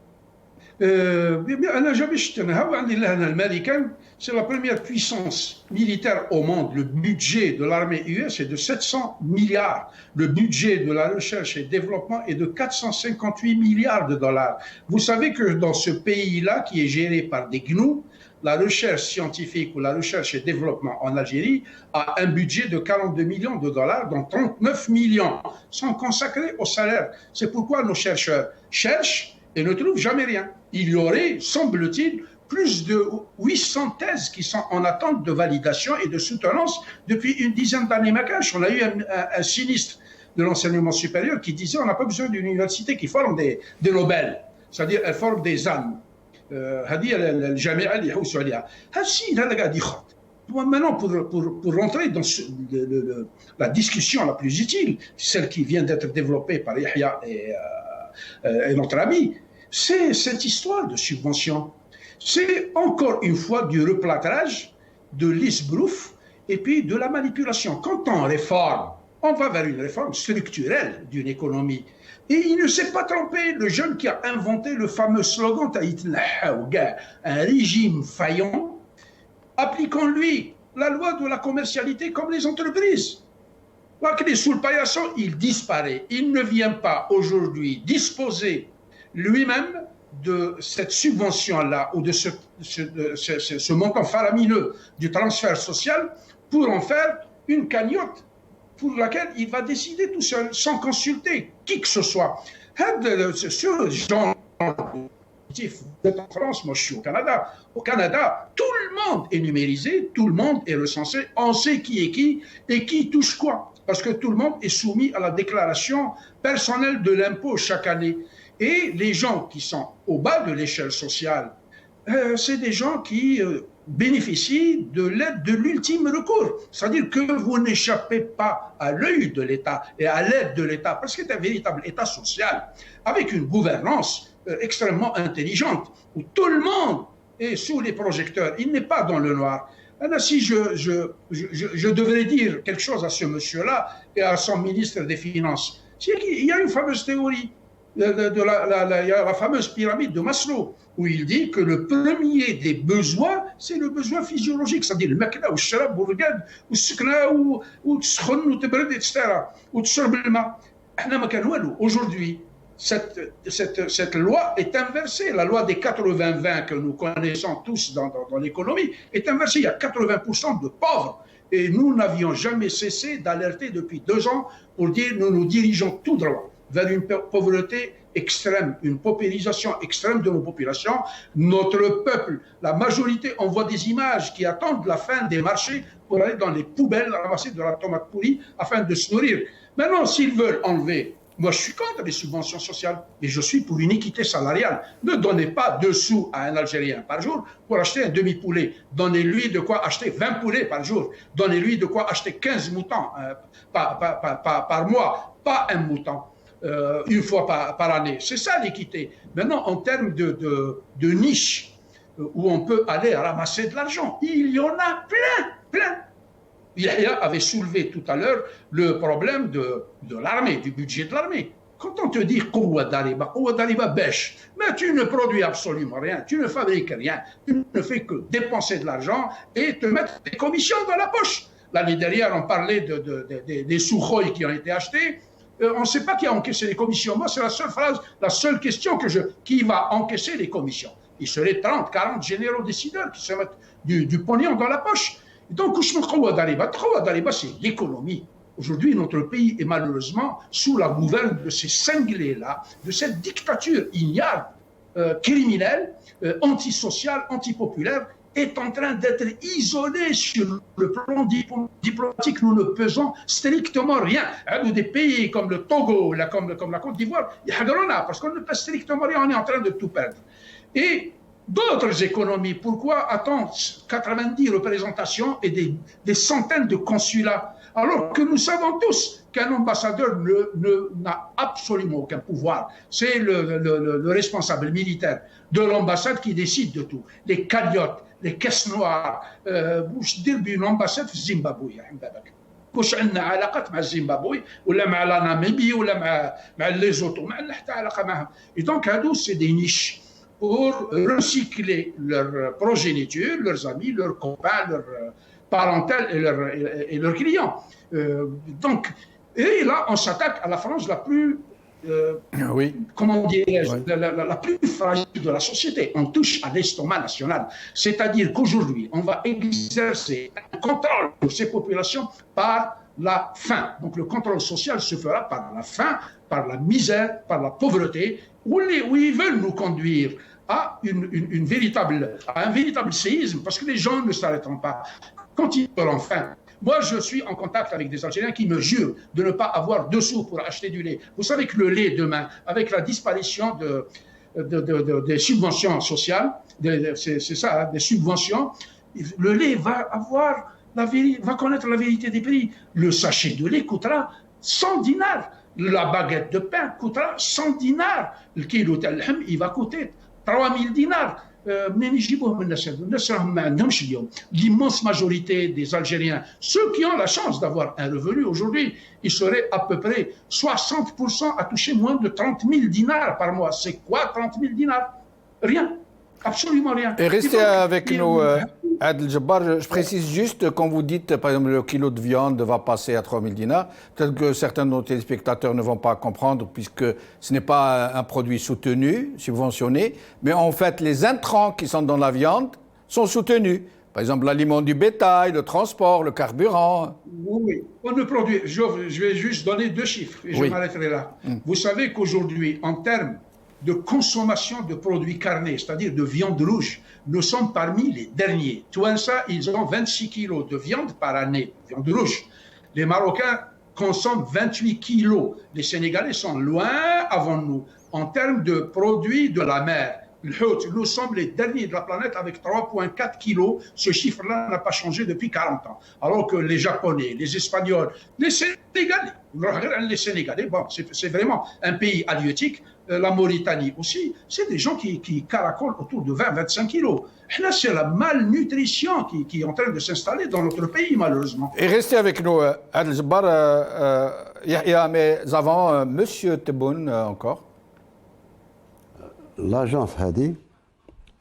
أنا jamais شتنها عندي لهنا الأمريكان c'est la première puissance militaire au monde. Le budget de l'armée US est de 700 milliards. Le budget de la recherche et développement est de 458 milliards de dollars. Vous savez que dans ce pays-là, qui est géré par des gnous, la recherche scientifique ou la recherche et développement en Algérie a un budget de 42 millions de dollars, dont 39 millions sont consacrés au salaire. C'est pourquoi nos chercheurs cherchent et ne trouvent jamais rien. Il y aurait, semble-t-il, plus de 800 thèses qui sont en attente de validation et de soutenance depuis une dizaine d'années. On a eu un sinistre de l'enseignement supérieur qui disait on n'a pas besoin d'une université qui forme des Nobel, c'est-à-dire elle forme des âmes. Maintenant, pour rentrer dans la discussion la plus utile, celle qui vient d'être développée par Yahya et notre ami, c'est cette histoire de subvention. C'est encore une fois du replâtrage, de l'esbrouf et puis de la manipulation. Quand on réforme, on va vers une réforme structurelle d'une économie. Et il ne s'est pas trompé, le jeune qui a inventé le fameux slogan « un régime faillant », appliquons-lui la loi de la commercialité comme les entreprises. Sous le paillasson, il disparaît. Il ne vient pas aujourd'hui disposer lui-même de cette subvention-là ou de ce montant faramineux du transfert social pour en faire une cagnotte pour laquelle il va décider tout seul, sans consulter qui que ce soit. Ce genre en France, moi je suis au Canada. Au Canada, tout le monde est numérisé, tout le monde est recensé, on sait qui est qui et qui touche quoi. Parce que tout le monde est soumis à la déclaration personnelle de l'impôt chaque année. Et les gens qui sont au bas de l'échelle sociale, c'est des gens qui bénéficient de l'aide de l'ultime recours. C'est-à-dire que vous n'échappez pas à l'œil de l'État et à l'aide de l'État, parce que c'est un véritable État social, avec une gouvernance extrêmement intelligente, où tout le monde est sous les projecteurs, il n'est pas dans le noir. Alors, si je devrais dire quelque chose à ce monsieur-là et à son ministre des Finances, c'est qu'il y a une fameuse théorie, il y a la fameuse pyramide de Maslow, où il dit que le premier des besoins, c'est le besoin physiologique, c'est-à-dire le makla, ou le sharab, ou le regad, ou le sukna, ou le tschon, ou le tebred, etc., ou le tshorb le ma. Aujourd'hui, cette loi est inversée. La loi des 80-20 que nous connaissons tous dans l'économie est inversée. Il y a 80% de pauvres. Et nous n'avions jamais cessé d'alerter depuis 2 ans pour dire nous nous dirigeons tout droit vers une pauvreté extrême, une paupérisation extrême de nos populations. Notre peuple, la majorité, on voit des images qui attendent la fin des marchés pour aller dans les poubelles ramasser de la tomate pourrie afin de se nourrir. Maintenant, s'ils veulent enlever Moi, je suis contre les subventions sociales, mais je suis pour une équité salariale. Ne donnez pas 2 sous à un Algérien par jour pour acheter un demi-poulet. Donnez-lui de quoi acheter 20 poulets par jour. Donnez-lui de quoi acheter 15 moutons par mois, pas un mouton une fois par année. C'est ça l'équité. Maintenant, en termes de niche où on peut aller ramasser de l'argent, il y en a plein. Yahya avait soulevé tout à l'heure le problème de l'armée, du budget de l'armée. Quand on te dit Qouwa Dariba bêche, mais tu ne produis absolument rien, tu ne fabriques rien, tu ne fais que dépenser de l'argent et te mettre des commissions dans la poche. L'année dernière, on parlait des Sukhoi qui ont été achetés. On ne sait pas qui a encaissé les commissions. Moi, c'est la seule question qui va encaisser les commissions. Il serait 30, 40 généraux décideurs qui se mettent du pognon dans la poche. Donc, Qouwa Dariba, c'est l'économie. Aujourd'hui, notre pays est malheureusement sous la gouverne de ces cinglés-là, de cette dictature ignare, criminelle, antisociale, antipopulaire, est en train d'être isolé sur le plan diplomatique. Nous ne pesons strictement rien. Des pays comme le Togo, comme la Côte d'Ivoire, parce qu'on ne pèse strictement rien, on est en train de tout perdre. Et d'autres économies, pourquoi attendre 90 représentations et des centaines de consulats, alors que nous savons tous qu'un ambassadeur n'a absolument aucun pouvoir. C'est le responsable militaire de l'ambassade qui décide de tout. Les cagnottes, les caisses noires, une ambassade au Zimbabwe. واش عندنا علاقات مع الزيمبابوي ولا مع لا ناميبي ولا مع ليزوتو ما عندنا حتى علاقه معهم. Et donc هادو c'est des niches pour recycler leur progéniture, leurs amis, leurs copains, leurs parentèles et leurs clients. Et là, on s'attaque à la frange la plus, comment dirais-je, la plus fragile de la société. On touche à l'estomac national. C'est-à-dire qu'aujourd'hui, on va exercer un contrôle de ces populations par la faim. Donc le contrôle social se fera par la faim, par la misère, par la pauvreté, où ils veulent nous conduire à un véritable séisme, parce que les gens ne s'arrêteront pas. Quand ils auront faim, moi je suis en contact avec des Algériens qui me jurent de ne pas avoir 2 sous pour acheter du lait. Vous savez que le lait demain, avec la disparition des subventions sociales, c'est ça, hein, des subventions, le lait va connaître la vérité des prix. Le sachet de lait coûtera 100 dinars. La baguette de pain coûtera 100 dinars. Le kilo de l'ham, il va coûter 3000 dinars. L'immense majorité des Algériens, ceux qui ont la chance d'avoir un revenu aujourd'hui, ils seraient à peu près 60% à toucher moins de 30 000 dinars par mois. C'est quoi 30 000 dinars? Rien. Absolument rien. Et restez avec nous, Adel Jabbar. Je précise juste, quand vous dites, par exemple, le kilo de viande va passer à 3 000 dinars, peut-être que certains de nos téléspectateurs ne vont pas comprendre, puisque ce n'est pas un produit soutenu, subventionné, mais en fait, les intrants qui sont dans la viande sont soutenus. Par exemple, l'aliment du bétail, le transport, le carburant. Oui, on ne produit. Je vais juste donner 2 chiffres et je m'arrêterai là. Vous savez qu'aujourd'hui, en termes de consommation de produits carnés, c'est-à-dire de viande rouge, nous sommes parmi les derniers. Touansa, ils ont 26 kilos de viande par année, viande rouge. Les Marocains consomment 28 kilos. Les Sénégalais sont loin avant nous. En termes de produits de la mer, nous sommes les derniers de la planète avec 3,4 kilos. Ce chiffre-là n'a pas changé depuis 40 ans. Alors que les Japonais, les Espagnols, les Sénégalais, bon, c'est vraiment un pays halieutique. La Mauritanie aussi, c'est des gens qui caracolent autour de 20-25 kilos. Et là, c'est la malnutrition qui est en train de s'installer dans notre pays, malheureusement. Et restez avec nous, Adel Jabbar, Yahya, mais avant, Monsieur Tebboune encore. لاجونس هذه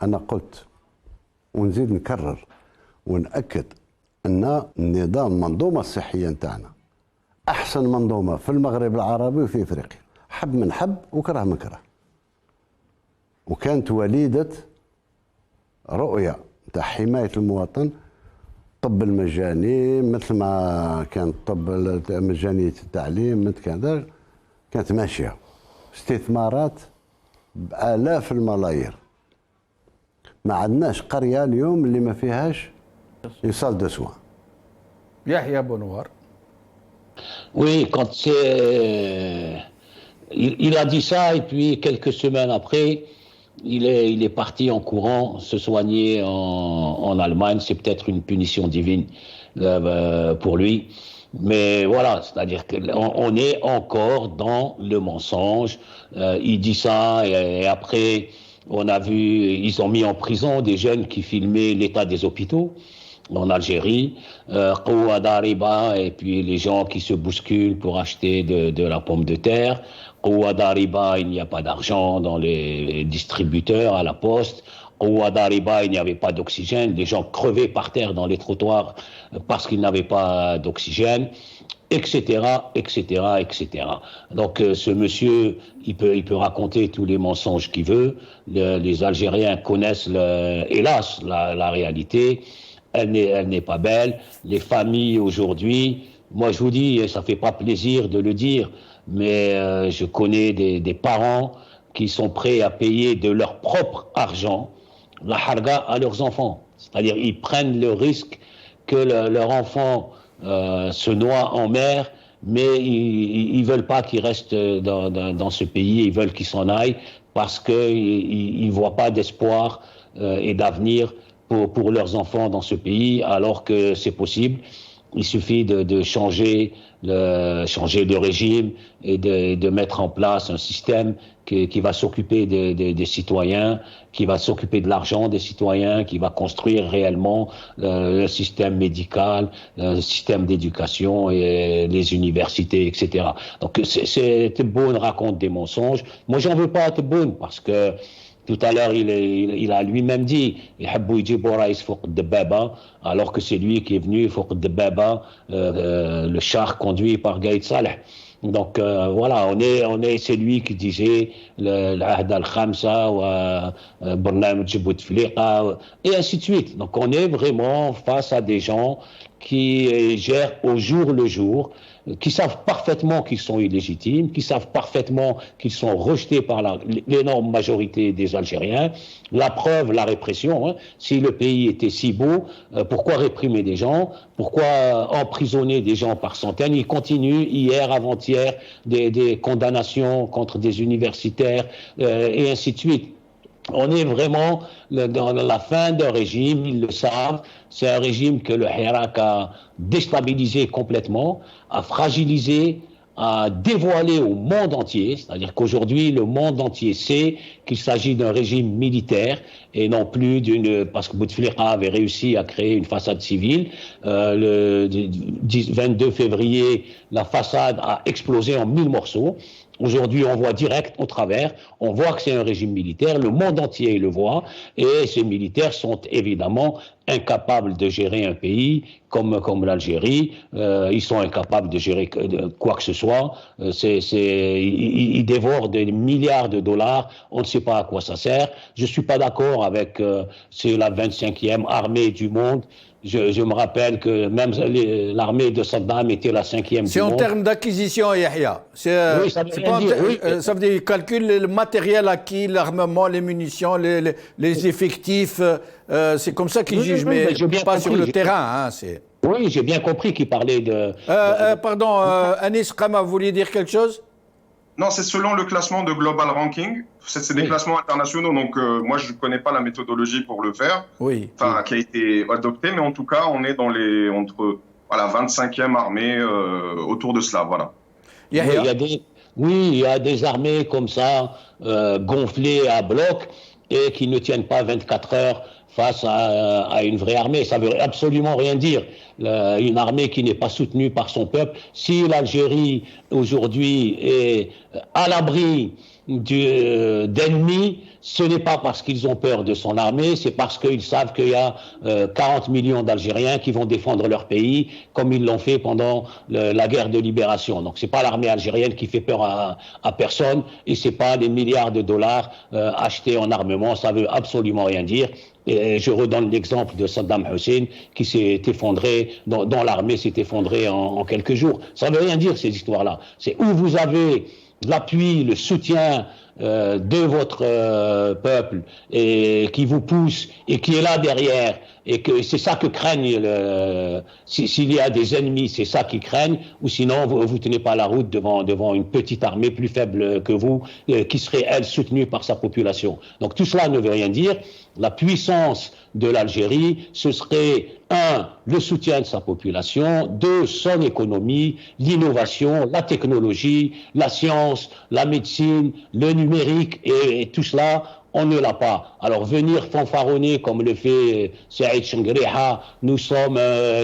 انا قلت ونزيد نكرر ونأكد ان النظام المنظومه الصحيه نتاعنا احسن منظومه في المغرب العربي وفي افريقيا، حب من حب وكره من كره. وكانت وليده رؤيه نتاع حمايه المواطن، الطب المجاني مثل ما كان الطب مجانيه التعليم مثل كذا، كانت ماشيه استثمارات بآلاف الملايير. ما عندناش قرية اليوم اللي ما فيهاش يصال دو سوان. يحيى بونوار. Oui, quand Il a dit ça, et puis quelques semaines après, il est parti en courant se soigner en Allemagne. C'est peut-être une punition divine pour lui. Mais voilà, c'est-à-dire qu'on est encore dans le mensonge. Il dit ça, et après, on a vu, ils ont mis en prison des jeunes qui filmaient l'état des hôpitaux en Algérie, Qouwa Dariba, et puis les gens qui se bousculent pour acheter de la pomme de terre. Qouwa Dariba, il n'y a pas d'argent dans les distributeurs à la poste. Qouwa Dariba, il n'y avait pas d'oxygène. Les gens crevaient par terre dans les trottoirs parce qu'ils n'avaient pas d'oxygène, etc., etc., etc. Donc ce monsieur, il peut raconter tous les mensonges qu'il veut. Les Algériens connaissent, hélas, la réalité. Elle n'est pas belle. Les familles aujourd'hui, moi je vous dis, ça fait pas plaisir de le dire, mais je connais des parents qui sont prêts à payer de leur propre argent la harga à leurs enfants. C'est-à-dire ils prennent le risque que leur enfant se noie en mer, mais ils veulent pas qu'il reste dans ce pays, ils veulent qu'il s'en aille parce qu'ils voient pas d'espoir et d'avenir pour leurs enfants dans ce pays, alors que c'est possible. Il suffit de changer de régime et de mettre en place un système qui va s'occuper des citoyens, qui va s'occuper de l'argent des citoyens, qui va construire réellement le système médical, le système d'éducation et les universités, etc. Donc Tebboune raconte des mensonges. Moi, j'en veux pas à Tebboune parce que tout à l'heure, il a lui-même dit alors que c'est lui qui est venu le char conduit par Gaïd Saleh. Donc voilà, c'est lui qui disait l'Ahd al-Khamsa ou Barnamij Bouteflika et ainsi de suite. Donc on est vraiment face à des gens qui gèrent au jour le jour, qui savent parfaitement qu'ils sont illégitimes, qui savent parfaitement qu'ils sont rejetés par l'énorme majorité des Algériens. La preuve, la répression. Hein. Si le pays était si beau, pourquoi réprimer des gens? Pourquoi emprisonner des gens par centaines? Ils continuent, hier, avant-hier, des condamnations contre des universitaires et ainsi de suite. On est vraiment dans la fin d'un régime, ils le savent. C'est un régime que le Hirak a déstabilisé complètement, a fragilisé, a dévoilé au monde entier. C'est-à-dire qu'aujourd'hui, le monde entier sait qu'il s'agit d'un régime militaire et non plus parce que Bouteflika avait réussi à créer une façade civile. Le 22 février, la façade a explosé en 1000 morceaux. Aujourd'hui, on voit direct au travers, on voit que c'est un régime militaire, le monde entier le voit, et ces militaires sont évidemment incapables de gérer un pays comme l'Algérie. Ils sont incapables de gérer quoi que ce soit. Ils dévorent des milliards de dollars, on ne sait pas à quoi ça sert. Je suis pas d'accord avec c'est la 25e armée du monde. Je me rappelle que même l'armée de Saddam était la 5e du monde. C'est en termes d'acquisition, Yahya. Oui, ça veut dire qu'ils calculent le matériel acquis, l'armement, les munitions, les effectifs. C'est comme ça qu'ils jugent, mais pas sur le terrain. Oui, j'ai bien compris qu'il parlait de... Pardon, Anis Khama, vous vouliez dire quelque chose? Non, c'est selon le classement de Global Ranking. C'est des classements internationaux, donc moi je ne connais pas la méthodologie pour le faire, qui a été adoptée, mais en tout cas on est dans entre 25e armée autour de cela, voilà. Il y a des armées comme ça, gonflées à bloc et qui ne tiennent pas 24 heures face à une vraie armée. Ça veut absolument rien dire. Une armée qui n'est pas soutenue par son peuple. Si l'Algérie aujourd'hui est à l'abri d'ennemis, ce n'est pas parce qu'ils ont peur de son armée, c'est parce qu'ils savent qu'il y a 40 millions d'Algériens qui vont défendre leur pays, comme ils l'ont fait pendant la guerre de libération. Donc c'est pas l'armée algérienne qui fait peur à personne, et c'est pas des milliards de dollars achetés en armement, ça veut absolument rien dire. Et je redonne l'exemple de Saddam Hussein qui s'est effondré, dont l'armée s'est effondrée en quelques jours. Ça ne veut rien dire, ces histoires-là. C'est où vous avez l'appui, le soutien de votre peuple et qui vous pousse et qui est là derrière, et que c'est ça que craignent s'il y a des ennemis, c'est ça qu'ils craignent, ou sinon vous tenez pas la route devant une petite armée plus faible que vous, qui serait elle soutenue par sa population. Donc tout cela ne veut rien dire. La puissance de l'Algérie, ce serait 1, le soutien de sa population, 2, son économie, l'innovation, la technologie, la science, la médecine, le numérique, et tout cela, on ne l'a pas. Alors venir fanfaronner comme le fait Saïd Chengriha, nous sommes à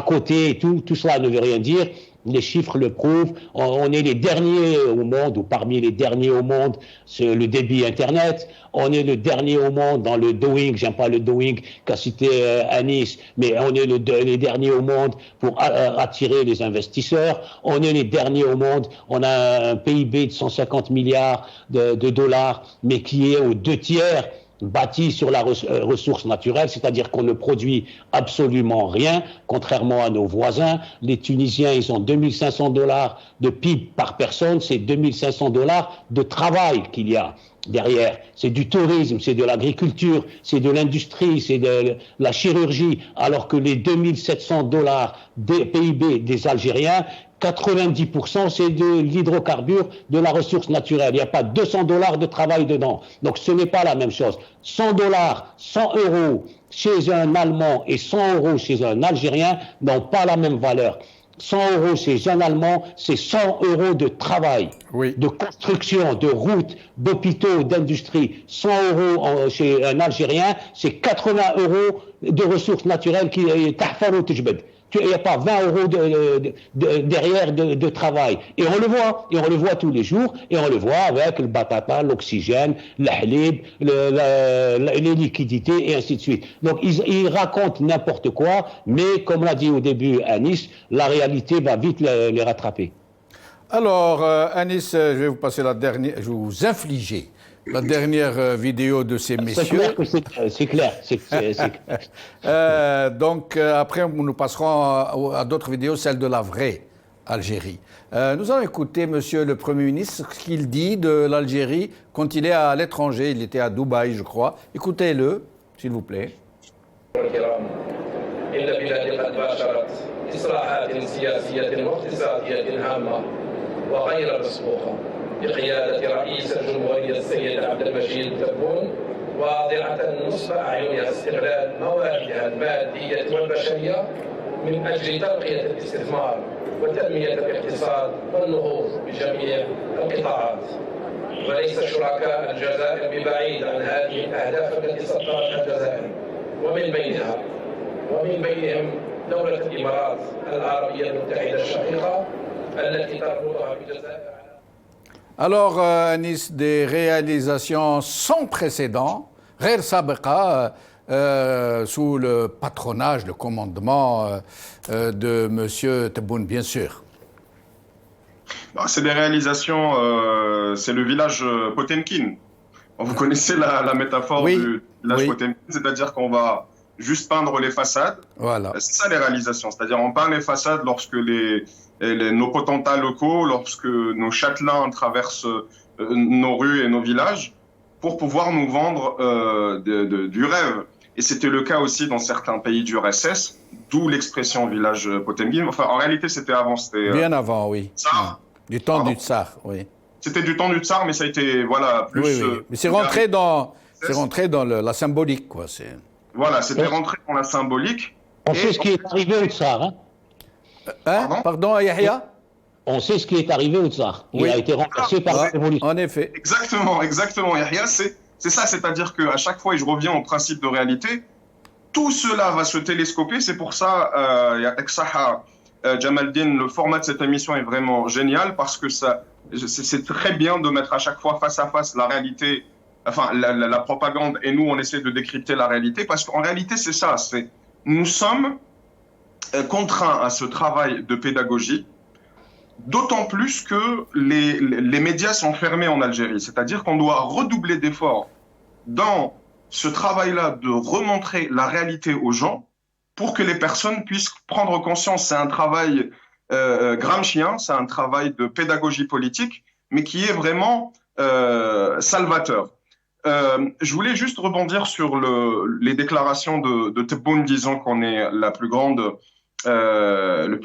côté, et tout cela ne veut rien dire. Les chiffres le prouvent. On est les derniers au monde, ou parmi les derniers au monde, sur le débit Internet. On est le dernier au monde dans le doing, j'aime pas le doing qu'a cité Anis, mais on est les derniers au monde pour attirer les investisseurs. On est les derniers au monde. On a un PIB de 150 milliards de dollars, mais qui est aux 2/3 bâti sur la ressource naturelle, c'est-à-dire qu'on ne produit absolument rien, contrairement à nos voisins. Les Tunisiens, ils ont 2500 $ de PIB par personne, c'est 2500 $ de travail qu'il y a derrière. C'est du tourisme, c'est de l'agriculture, c'est de l'industrie, c'est de la chirurgie, alors que les 2700 $ des PIB des Algériens, 90% c'est de l'hydrocarbure, de la ressource naturelle. Il n'y a pas 200 $ de travail dedans. Donc ce n'est pas la même chose. 100 $, 100 € chez un Allemand et 100 € chez un Algérien n'ont pas la même valeur. 100 € chez un Allemand, c'est 100 € de travail, de construction, de routes, d'hôpitaux, d'industrie. 100 € chez un Algérien, c'est 80 € de ressources naturelles qui tahfar ou tujbed. Il n'y a pas 20 € derrière de travail. Et on le voit tous les jours, et on le voit avec le batata, l'oxygène, le halib, les liquidités, et ainsi de suite. Donc ils racontent n'importe quoi, mais comme l'a dit au début Anis, la réalité va vite les rattraper. Alors, Anis, je vais vous passer la dernière, je vais vous infliger la dernière vidéo de ces messieurs. C'est clair. Donc, après, nous passerons à d'autres vidéos, celle de la vraie Algérie. Nous allons écouter, monsieur le Premier ministre, ce qu'il dit de l'Algérie quand il est à l'étranger. Il était à Dubaï, je crois. Écoutez-le, s'il vous plaît. بقيادة رئيس الجمهورية السيد عبد المجيد تبون واضعة نصب أعينها استغلال مواردها المادية والبشرية من أجل ترقية الاستثمار وتنمية الاقتصاد والنهوض بجميع القطاعات. وليس شركاء الجزائر ببعيد عن هذه الأهداف التي سطرتها الجزائر ومن بينهم دولة الإمارات العربية المتحدة الشقيقة التي تربطها بالجزائر. Alors, Anis, des réalisations sans précédent, Ghair Sabiqa, sous le patronage, le commandement de M. Tebboune, bien sûr. C'est des réalisations, c'est le village Potemkin. Vous connaissez la métaphore du village Potemkin, c'est-à-dire qu'on va juste peindre les façades. Voilà. C'est ça les réalisations, c'est-à-dire on peint les façades lorsque nos potentats locaux, lorsque nos châtelains traversent nos rues et nos villages pour pouvoir nous vendre du rêve. Et c'était le cas aussi dans certains pays du RSS, d'où l'expression village Potemkin. Enfin, en réalité, c'était avant. Bien avant, oui. Tsar. Du temps du Tsar, oui. C'était du temps du Tsar, mais ça a été, voilà, plus... Oui. Mais c'est rentré dans la symbolique, quoi. Voilà, c'était rentré dans la symbolique. On sait ce qui est arrivé au Tsar, hein. Pardon, Yahya? On sait ce qui est arrivé au Tsar. Il a été remplacé par la révolution. En effet. Exactement, Yahya, c'est ça, c'est-à-dire qu'à chaque fois, et je reviens au principe de réalité, tout cela va se télescoper, c'est pour ça, Jamaldine, le format de cette émission est vraiment génial, parce que c'est très bien de mettre à chaque fois face à face la réalité, enfin la propagande, et nous on essaie de décrypter la réalité, parce qu'en réalité c'est ça, nous sommes contraints à ce travail de pédagogie, d'autant plus que les médias sont fermés en Algérie. C'est-à-dire qu'on doit redoubler d'efforts dans ce travail-là de remontrer la réalité aux gens pour que les personnes puissent prendre conscience. C'est un travail gramscien, c'est un travail de pédagogie politique, mais qui est vraiment salvateur. Je voulais juste rebondir sur les déclarations de Tebboune disant qu'on est le plus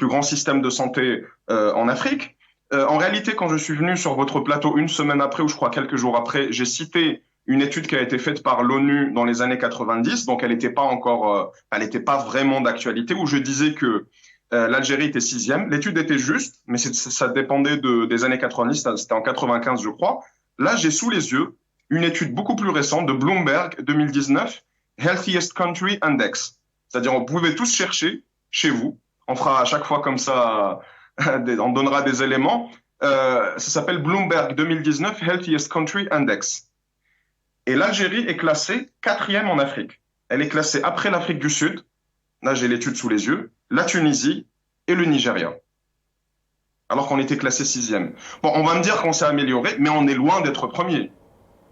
grand système de santé en Afrique. En réalité, quand je suis venu sur votre plateau une semaine après, ou je crois quelques jours après, j'ai cité une étude qui a été faite par l'ONU dans les années 90, donc elle n'était pas vraiment d'actualité, où je disais que l'Algérie était 6e. L'étude était juste, mais ça dépendait des années 90, c'était en 95, je crois. Là, j'ai sous les yeux une étude beaucoup plus récente de Bloomberg 2019, Healthiest Country Index. C'est-à-dire, vous pouvez tous chercher chez vous. On fera à chaque fois comme ça, on donnera des éléments. Ça s'appelle Bloomberg 2019, Healthiest Country Index. Et l'Algérie est classée 4e en Afrique. Elle est classée après l'Afrique du Sud, là j'ai l'étude sous les yeux, la Tunisie et le Nigeria. Alors qu'on était classé 6e. Bon, on va me dire qu'on s'est amélioré, mais on est loin d'être premier.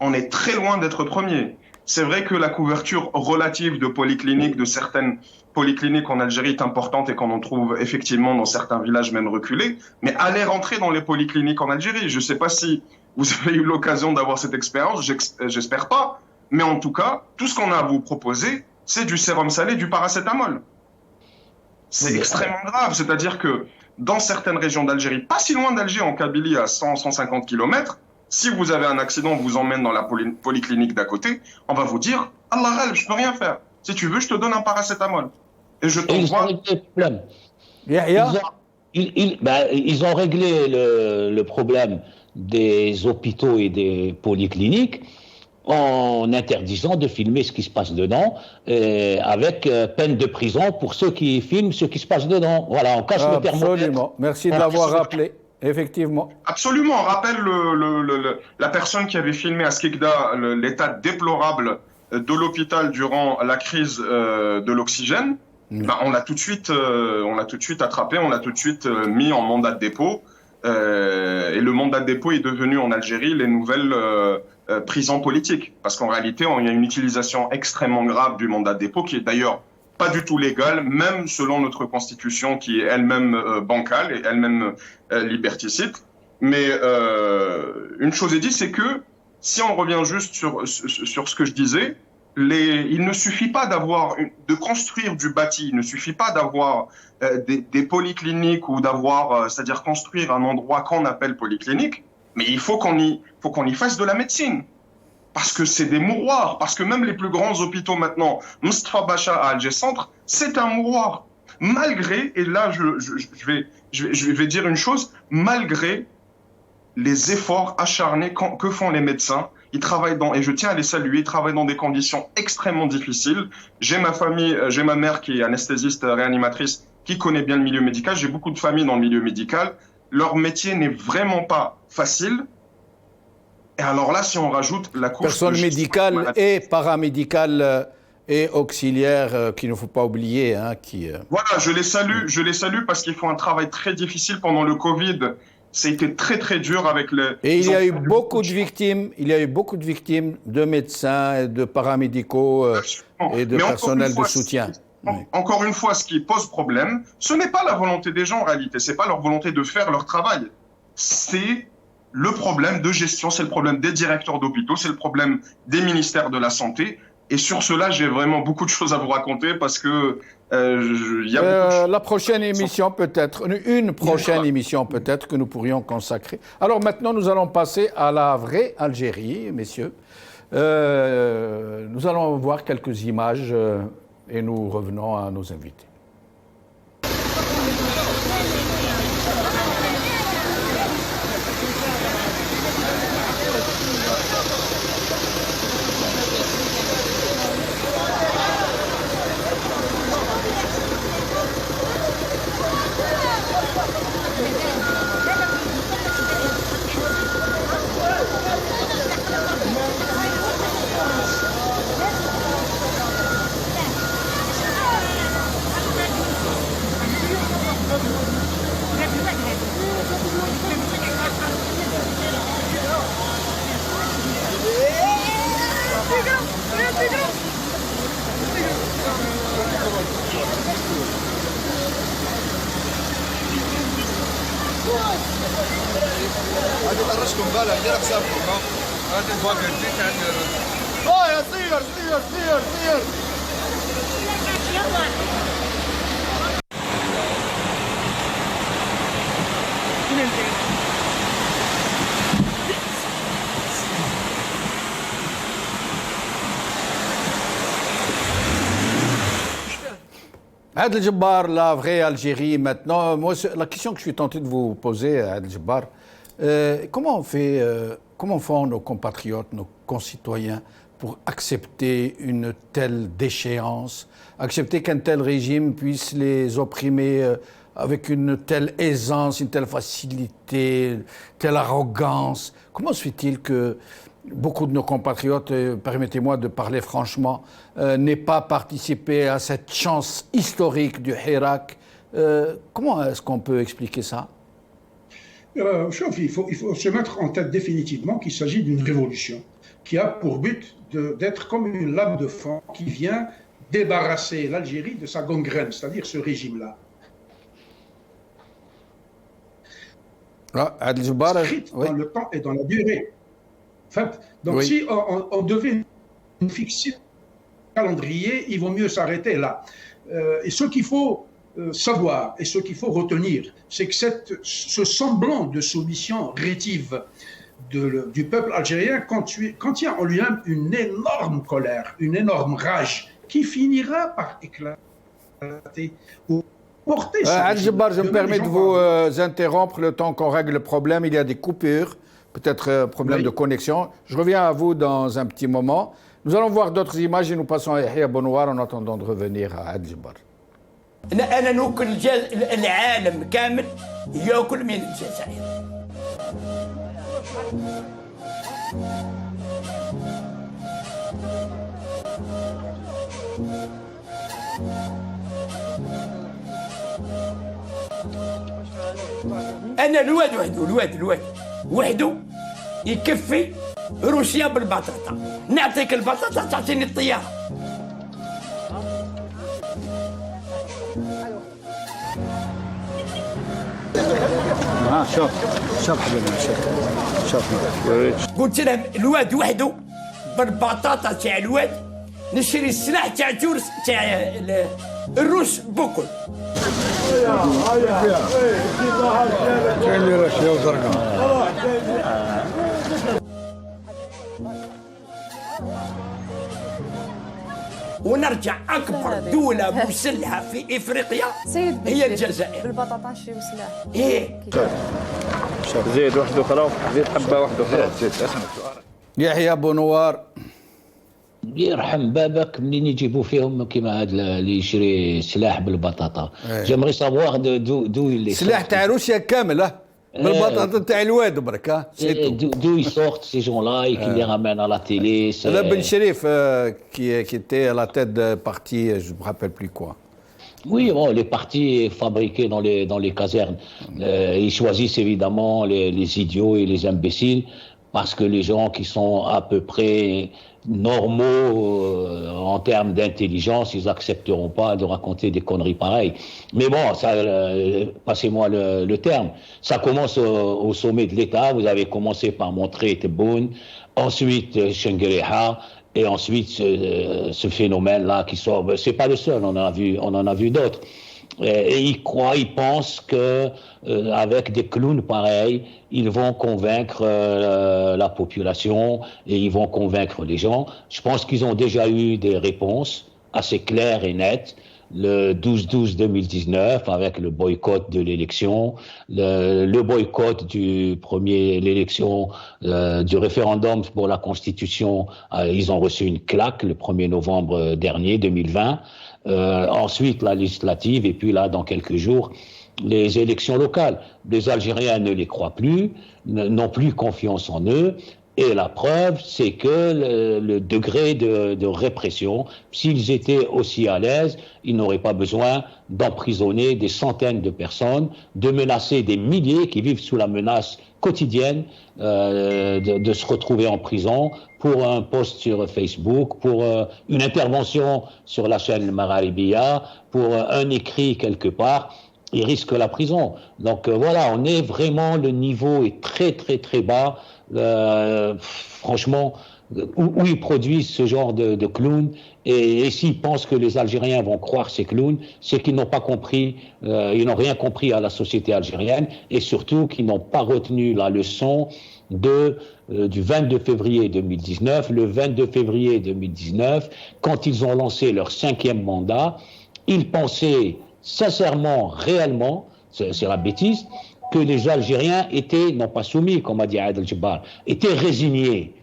On est très loin d'être premier. C'est vrai que la couverture relative de polycliniques, de certaines polycliniques en Algérie est importante et qu'on en trouve effectivement dans certains villages même reculés, mais allez rentrer dans les polycliniques en Algérie. Je ne sais pas si vous avez eu l'occasion d'avoir cette expérience, j'espère pas, mais en tout cas, tout ce qu'on a à vous proposer, c'est du sérum salé, du paracétamol. C'est extrêmement grave, c'est-à-dire que dans certaines régions d'Algérie, pas si loin d'Alger, en Kabylie, à 100-150 km, si vous avez un accident, on vous emmène dans la polyclinique d'à côté, on va vous dire « Allah, je peux rien faire. Si tu veux, je te donne un paracétamol. » Et je t'envoie... Ils ont réglé le problème des hôpitaux et des polycliniques en interdisant de filmer ce qui se passe dedans, avec peine de prison pour ceux qui filment ce qui se passe dedans. Voilà, on casse le thermomètre. Absolument. Merci de l'avoir rappelé. Effectivement. Absolument. On rappelle la personne qui avait filmé à Skikda l'état déplorable de l'hôpital durant la crise de l'oxygène. Ben, on l'a tout de suite attrapé, on l'a tout de suite mis en mandat de dépôt. Et le mandat de dépôt est devenu en Algérie les nouvelles prisons politiques. Parce qu'en réalité, il y a une utilisation extrêmement grave du mandat de dépôt qui est d'ailleurs pas du tout légale, même selon notre constitution qui est elle-même bancale et elle-même liberticide. Mais une chose est dit, c'est que si on revient juste sur ce que je disais, il ne suffit pas de construire du bâti, il ne suffit pas d'avoir des polycliniques ou d'avoir, c'est-à-dire construire un endroit qu'on appelle polyclinique, mais il faut qu'on y fasse de la médecine. Parce que c'est des mouroirs, parce que même les plus grands hôpitaux maintenant, Mustafa Bacha à Alger Centre, c'est un mouroir. Malgré, et là je vais dire une chose, malgré les efforts acharnés que font les médecins, ils travaillent et je tiens à les saluer, ils travaillent dans des conditions extrêmement difficiles. J'ai ma mère qui est anesthésiste réanimatrice, qui connaît bien le milieu médical, j'ai beaucoup de familles dans le milieu médical. Leur métier n'est vraiment pas facile. Et alors là, si on rajoute la couche personne médicale et paramédicale et auxiliaire, qu'il ne faut pas oublier. Voilà, je les salue parce qu'ils font un travail très difficile pendant le Covid. Ça a été très très dur avec les... Et il y a eu beaucoup de victimes, de médecins, de paramédicaux et de personnel de soutien. Encore une fois, ce qui pose problème, ce n'est pas la volonté des gens en réalité, c'est pas leur volonté de faire leur travail. C'est le problème de gestion, c'est le problème des directeurs d'hôpitaux, c'est le problème des ministères de la Santé. Et sur cela, j'ai vraiment beaucoup de choses à vous raconter parce que la prochaine émission peut-être, une prochaine émission peut-être que nous pourrions consacrer. Alors maintenant, nous allons passer à la vraie Algérie, messieurs. Nous allons voir quelques images et nous revenons à nos invités. هذه طرشكم بالك دير حسابكم هذه الفاكهه يا صير صير صير صير Adel Jabbar, la vraie Algérie maintenant, moi, la question que je suis tenté de vous poser, Adel Jabbar, comment font nos compatriotes, nos concitoyens pour accepter une telle déchéance, accepter qu'un tel régime puisse les opprimer avec une telle aisance, une telle facilité, telle arrogance? Comment se fait-il que beaucoup de nos compatriotes, permettez-moi de parler franchement, n'aient pas participé à cette chance historique du Hirak? Comment est-ce qu'on peut expliquer ça? Il faut se mettre en tête définitivement qu'il s'agit d'une révolution qui a pour but d'être comme une lame de fond qui vient débarrasser l'Algérie de sa gangrène, c'est-à-dire ce régime-là. Adel Jabbar, dans le temps et dans la durée. En fait, donc si on devait fixer un calendrier, il vaut mieux s'arrêter là. Et ce qu'il faut savoir et ce qu'il faut retenir, c'est que ce semblant de soumission rétive du peuple algérien contient en lui-même une énorme colère, une énorme rage qui finira par éclater. Adel Jabbar, je me permets de vous interrompre le temps qu'on règle le problème. Il y a des coupures, peut-être problème de connexion. Je reviens à vous dans un petit moment. Nous allons voir d'autres images et nous passons à Yahya Bonouar en attendant de revenir à Adel Jabbar. أنا نوكل العالم كامل يأكل من الجزائر. أنا الواد وحده يكفي روسيا بالبطاطا. نعطيك البطاطا تعطيني الطيارة. شوف حبيبي شوف قلت لهم الواد وحده بالبطاطا تاع الواد نشري السلاح تاع تونس تاع الروس بكل. كاين اللي راه وزرقاء. ونرجع اكبر دوله مسلحه في افريقيا هي الجزائر. بالبطاطا نشريو سلاح. ايه زيد واحد اخرى زيد حبه واحده اخرى زيد. يحيى بونوار، يرحم بابك منين يجيبوا فيهم كيما هذا اللي يشري سلاح بالبطاطا. جيمري سافوار دو اللي سلاح تاع روسيا كامل بالبطاطا تاع الواد برك. D'où ils sortent ces gens-là et qui les ramènent à la télé. Ben Cherif qui était à la tête de parti, je ne me rappelle plus quoi. Oui, bon, les partis fabriqués dans les casernes, ils choisissent évidemment les idiots et les imbéciles parce que les gens qui sont à peu près normaux en termes d'intelligence, ils accepteront pas de raconter des conneries pareilles. Mais bon, ça, passez-moi le terme. Ça commence au sommet de l'État. Vous avez commencé par montrer Tebboune, ensuite Chenguereha, et ensuite ce phénomène-là qui sort. C'est pas le seul. On en a vu d'autres. Et ils pensent que avec des clowns pareils, ils vont convaincre la population et ils vont convaincre les gens. Je pense qu'ils ont déjà eu des réponses assez claires et nettes. Le 12-12-2019 avec le boycott de l'élection, le boycott l'élection du référendum pour la Constitution, ils ont reçu une claque le 1er novembre dernier, 2020. Ensuite la législative et puis là dans quelques jours les élections locales. Les Algériens ne les croient plus, n'ont plus confiance en eux. Et la preuve, c'est que le degré de répression, s'ils étaient aussi à l'aise, ils n'auraient pas besoin d'emprisonner des centaines de personnes, de menacer des milliers qui vivent sous la menace quotidienne de se retrouver en prison pour un post sur Facebook, pour une intervention sur la chaîne Mararibiya, pour un écrit quelque part. il risque la prison. Donc voilà, on est vraiment, le niveau est très très très bas. Franchement, où ils produisent ce genre de clowns, et s'ils pensent que les Algériens vont croire ces clowns, c'est qu'ils n'ont pas compris, ils n'ont rien compris à la société algérienne, et surtout qu'ils n'ont pas retenu la leçon du 22 février 2019. Le 22 février 2019, quand ils ont lancé leur 5e mandat, ils pensaient sincèrement, réellement, c'est la bêtise, que les Algériens étaient, non pas soumis, comme a dit Adel Jabbar, étaient résignés.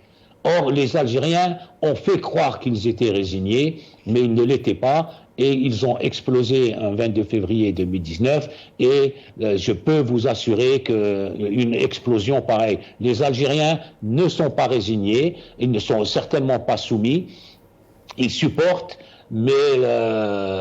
Or, les Algériens ont fait croire qu'ils étaient résignés, mais ils ne l'étaient pas, et ils ont explosé un 22 février 2019, et je peux vous assurer qu'une explosion pareille, les Algériens ne sont pas résignés, ils ne sont certainement pas soumis, ils supportent, mais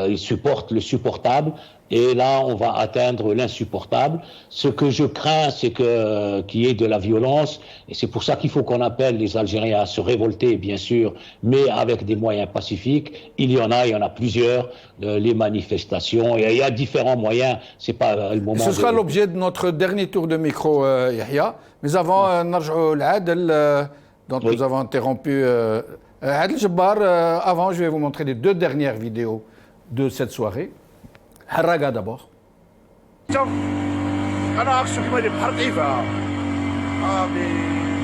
ils supportent le supportable, et là on va atteindre l'insupportable. Ce que je crains, c'est qu'il y ait de la violence, et c'est pour ça qu'il faut qu'on appelle les Algériens à se révolter, bien sûr, mais avec des moyens pacifiques. Il y en a plusieurs, les manifestations, il y a différents moyens, c'est pas le moment. Ce sera l'objet de notre dernier tour de micro, Yahya, mais avant, Narjou Adel, dont nous avons interrompu Adel Jabbar. Avant, je vais vous montrer les 2 dernières vidéos de cette soirée. حراقه دابور انا اقصد كما بحر ضعيفه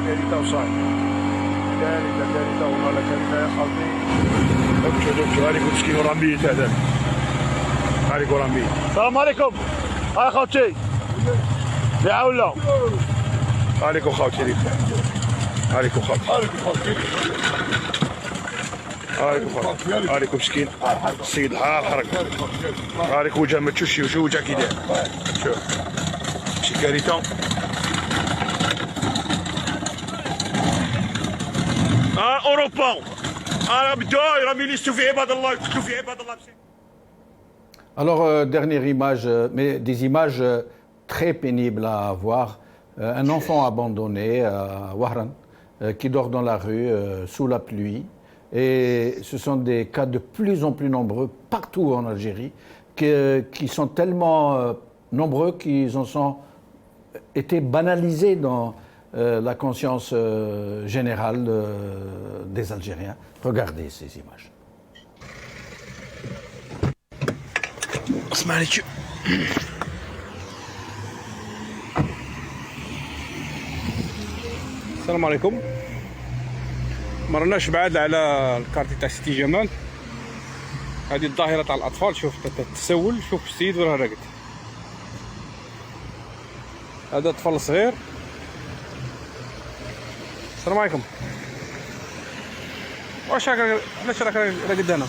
داري تا وصاي داري تا والله كان يا خالتي دكتور عليكم مسكين ورامي هذا عليكم ورامي. السلام عليكم هاي خوتي يعاولا عليكم خوتي عليكم خوتي عليكم مسكين السيد حرق عليك وجه ما تشوفش وشو وجهك كي داير شوف شي كارثه. اوروبا راه بداو راهم يليستو في عباد الله يقتلوا في عباد الله. Alors, dernière image, mais des images très pénibles à voir. Un enfant abandonné à Wahran qui dort dans la rue sous la pluie. Et ce sont des cas de plus en plus nombreux partout en Algérie, qui sont tellement nombreux qu'ils en sont été banalisés dans la conscience générale des Algériens. Regardez ces images. السلام عليكم. ما رناش بعاد على الكارتي تاع سيتي جمال. هذه الظاهره تاع الاطفال، شوف تتسول، شوف السيد وراه راقد. هذا طفل صغير. السلام عليكم. واش علاش راك راقد هنا؟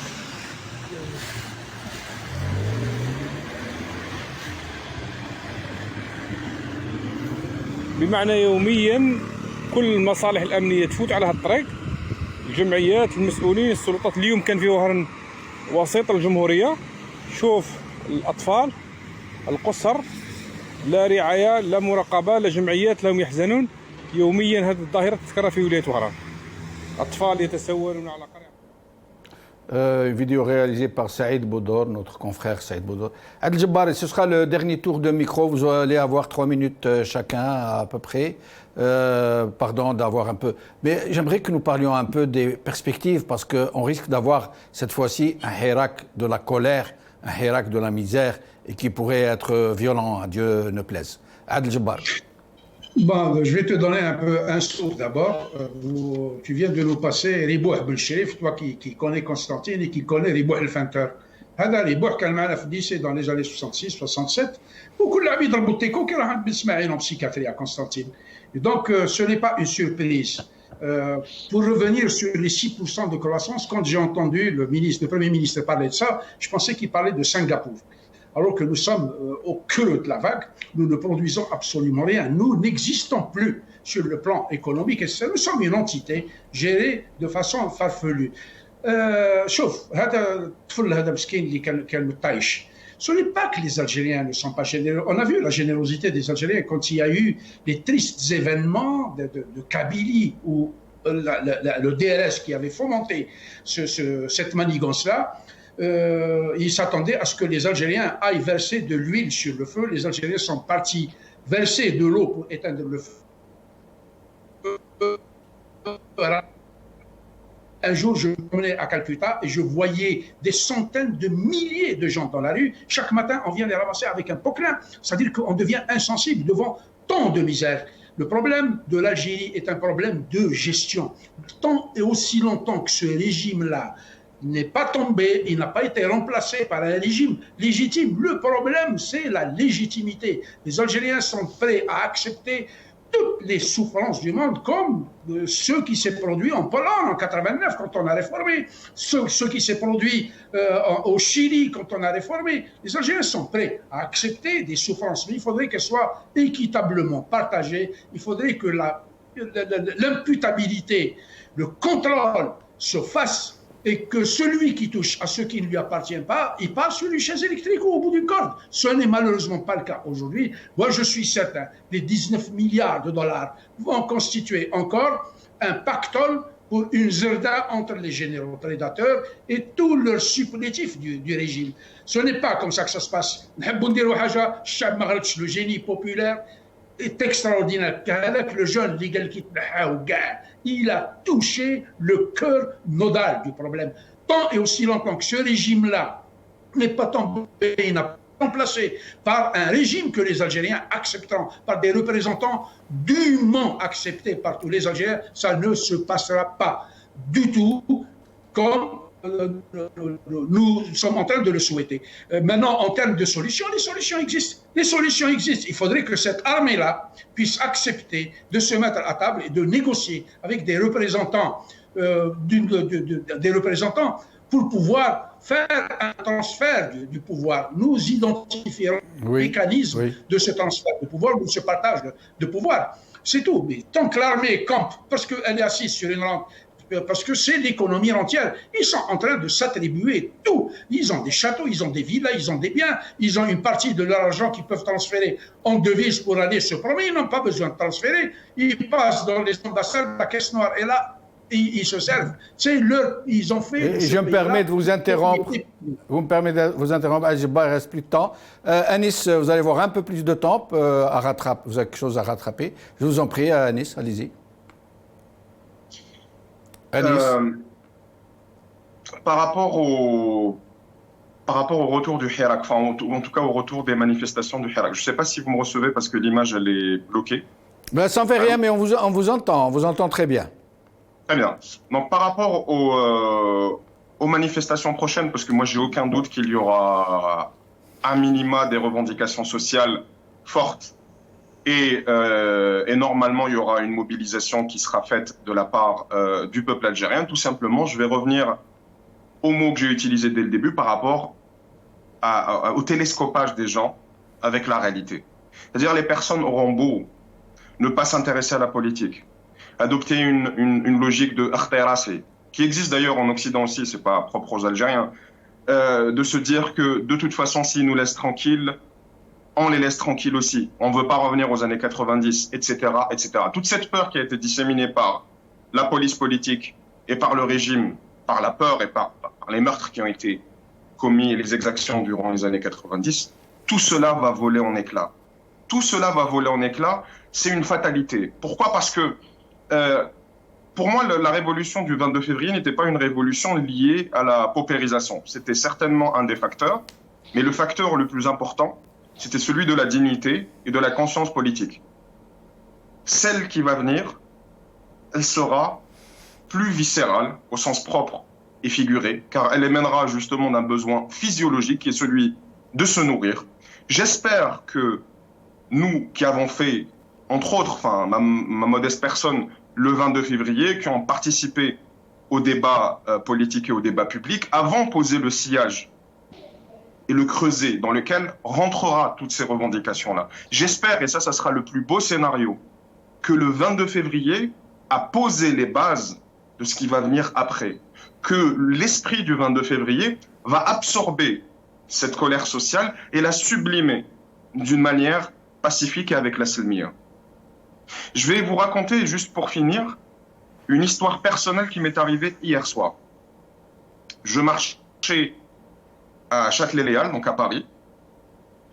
بمعنى يوميا كل المصالح الامنيه تفوت على هذا الطريق، الجمعيات، المسؤولين، السلطات. اليوم كان في وهران وسيط الجمهوريه. شوف الاطفال القصر، لا رعايه لا مراقبه لا جمعيات، لهم يحزنون. يوميا هذه الظاهره تتكرر في ولايه وهران، اطفال يتسولون على قرية. Une vidéo réalisée par Saïd Boudor, notre confrère Saïd Boudor. Adel Jabbar, ce sera le dernier tour de micro. Vous allez avoir 3 minutes chacun à peu près. Pardon d'avoir un peu. Mais j'aimerais que nous parlions un peu des perspectives, parce qu'on risque d'avoir cette fois-ci un hirak de la colère, un hirak de la misère, et qui pourrait être violent, à Dieu ne plaise. Adel Jabbar. Bon, je vais te donner un peu un saut d'abord. Tu viens de nous passer Ribouh Belcherif, toi qui connais Constantine et qui connais Ribouh el Fanteur. هذا ريبوح كان معنا في الديسي dans les années 66, 67. وكل العبيد ربوا التيكو كي راح بنسمعين en psychiatrie à Constantine. Et donc, ce n'est pas une surprise. Pour revenir sur les 6% de croissance, quand j'ai entendu le Premier ministre parler de ça, je pensais qu'il parlait de Singapour. Alors que nous sommes au creux de la vague, nous ne produisons absolument rien. Nous n'existons plus sur le plan économique. Et nous sommes une entité gérée de façon farfelue. شوف هذا الطفل هذا مسكين اللي كان مطايش. Ce n'est pas que les Algériens ne sont pas généreux. On a vu la générosité des Algériens quand il y a eu les tristes événements de Kabylie, où le DLS qui avait fomenté cette manigance-là, ils s'attendaient à ce que les Algériens aillent verser de l'huile sur le feu. Les Algériens sont partis verser de l'eau pour éteindre le feu. Un jour, je me promenais à Calcutta et je voyais des centaines de milliers de gens dans la rue. Chaque matin, on vient les ramasser avec un poclin. C'est-à-dire qu'on devient insensible devant tant de misère. Le problème de l'Algérie est un problème de gestion. Tant et aussi longtemps que ce régime-là n'est pas tombé, il n'a pas été remplacé par un régime légitime. Le problème, c'est la légitimité. Les Algériens sont prêts à accepter toutes les souffrances du monde, comme ce qui s'est produit en Pologne en 89 quand on a réformé, ce qui s'est produit au Chili quand on a réformé. Les Algériens sont prêts à accepter des souffrances, mais il faudrait qu'elles soient équitablement partagées. Il faudrait que l'imputabilité, le contrôle se fasse et que celui qui touche à ce qui ne lui appartient pas, il passe sur une chaise électrique ou au bout d'une corde. Ce n'est malheureusement pas le cas aujourd'hui. Moi, je suis certain, les 19 milliards de dollars vont constituer encore un pactole pour une zerda entre les généraux prédateurs et tous leurs supplétifs du régime. Ce n'est pas comme ça que ça se passe. Le génie populaire est extraordinaire. Le jeune, il a touché le cœur nodal du problème. Tant et aussi longtemps que ce régime-là n'est pas tombé, il n'a pas remplacé par un régime que les Algériens accepteront, par des représentants dûment acceptés par tous les Algériens, ça ne se passera pas du tout comme nous sommes en train de le souhaiter. Maintenant, en termes de solutions, les solutions existent. Les solutions existent. Il faudrait que cette armée-là puisse accepter de se mettre à table et de négocier avec des représentants, des représentants pour pouvoir faire un transfert du pouvoir. Nous identifierons le mécanisme de ce transfert de pouvoir ou de ce partage de pouvoir. C'est tout. Mais tant que l'armée campe, parce qu'elle est assise sur une rampe, parce que c'est l'économie entière. Ils sont en train de s'attribuer tout. Ils ont des châteaux, ils ont des villas, ils ont des biens, ils ont une partie de leur argent qu'ils peuvent transférer en devises pour aller se promener. Ils n'ont pas besoin de transférer. Ils passent dans les ambassades, la caisse noire est là, et ils se servent. C'est ils ont fait... Et je me permets de vous interrompre. Vous me permettez de vous interrompre. Il ne reste plus de temps. Anis, vous allez avoir un peu plus de temps à rattraper. Vous avez quelque chose à rattraper. Je vous en prie, Anis, allez-y. Par rapport au retour du Hirak, enfin, en tout cas au retour des manifestations du Hirak, je ne sais pas si vous me recevez parce que l'image elle est bloquée. Ben, ça ne fait rien, mais on vous entend très bien. Très bien. Donc par rapport aux manifestations prochaines, parce que moi j'ai aucun doute qu'il y aura à minima des revendications sociales fortes. Et normalement, il y aura une mobilisation qui sera faite de la part du peuple algérien. Tout simplement, je vais revenir au mot que j'ai utilisé dès le début par rapport au télescopage des gens avec la réalité. C'est-à-dire les personnes auront beau ne pas s'intéresser à la politique, adopter une logique de Akhterassi, qui existe d'ailleurs en Occident aussi, c'est pas propre aux Algériens, de se dire que de toute façon, s'ils nous laissent tranquilles, on les laisse tranquilles aussi. On ne veut pas revenir aux années 90, etc., etc. Toute cette peur qui a été disséminée par la police politique et par le régime, par la peur et par les meurtres qui ont été commis et les exactions durant les années 90, tout cela va voler en éclats. Tout cela va voler en éclats, c'est une fatalité. Pourquoi ? Parce que, pour moi, la révolution du 22 février n'était pas une révolution liée à la paupérisation. C'était certainement un des facteurs, mais le facteur le plus important, c'était celui de la dignité et de la conscience politique. Celle qui va venir, elle sera plus viscérale, au sens propre et figuré, car elle émènera justement d'un besoin physiologique qui est celui de se nourrir. J'espère que nous qui avons fait, entre autres, enfin ma modeste personne, le 22 février, qui ont participé au débat politique et au débat public, avons posé le sillage et le creuset dans lequel rentrera toutes ces revendications-là. J'espère, et ça sera le plus beau scénario, que le 22 février a posé les bases de ce qui va venir après. Que l'esprit du 22 février va absorber cette colère sociale et la sublimer d'une manière pacifique et avec la Selmiya. Je vais vous raconter, juste pour finir, une histoire personnelle qui m'est arrivée hier soir. Je marchais à Châtelet-Léal, donc à Paris,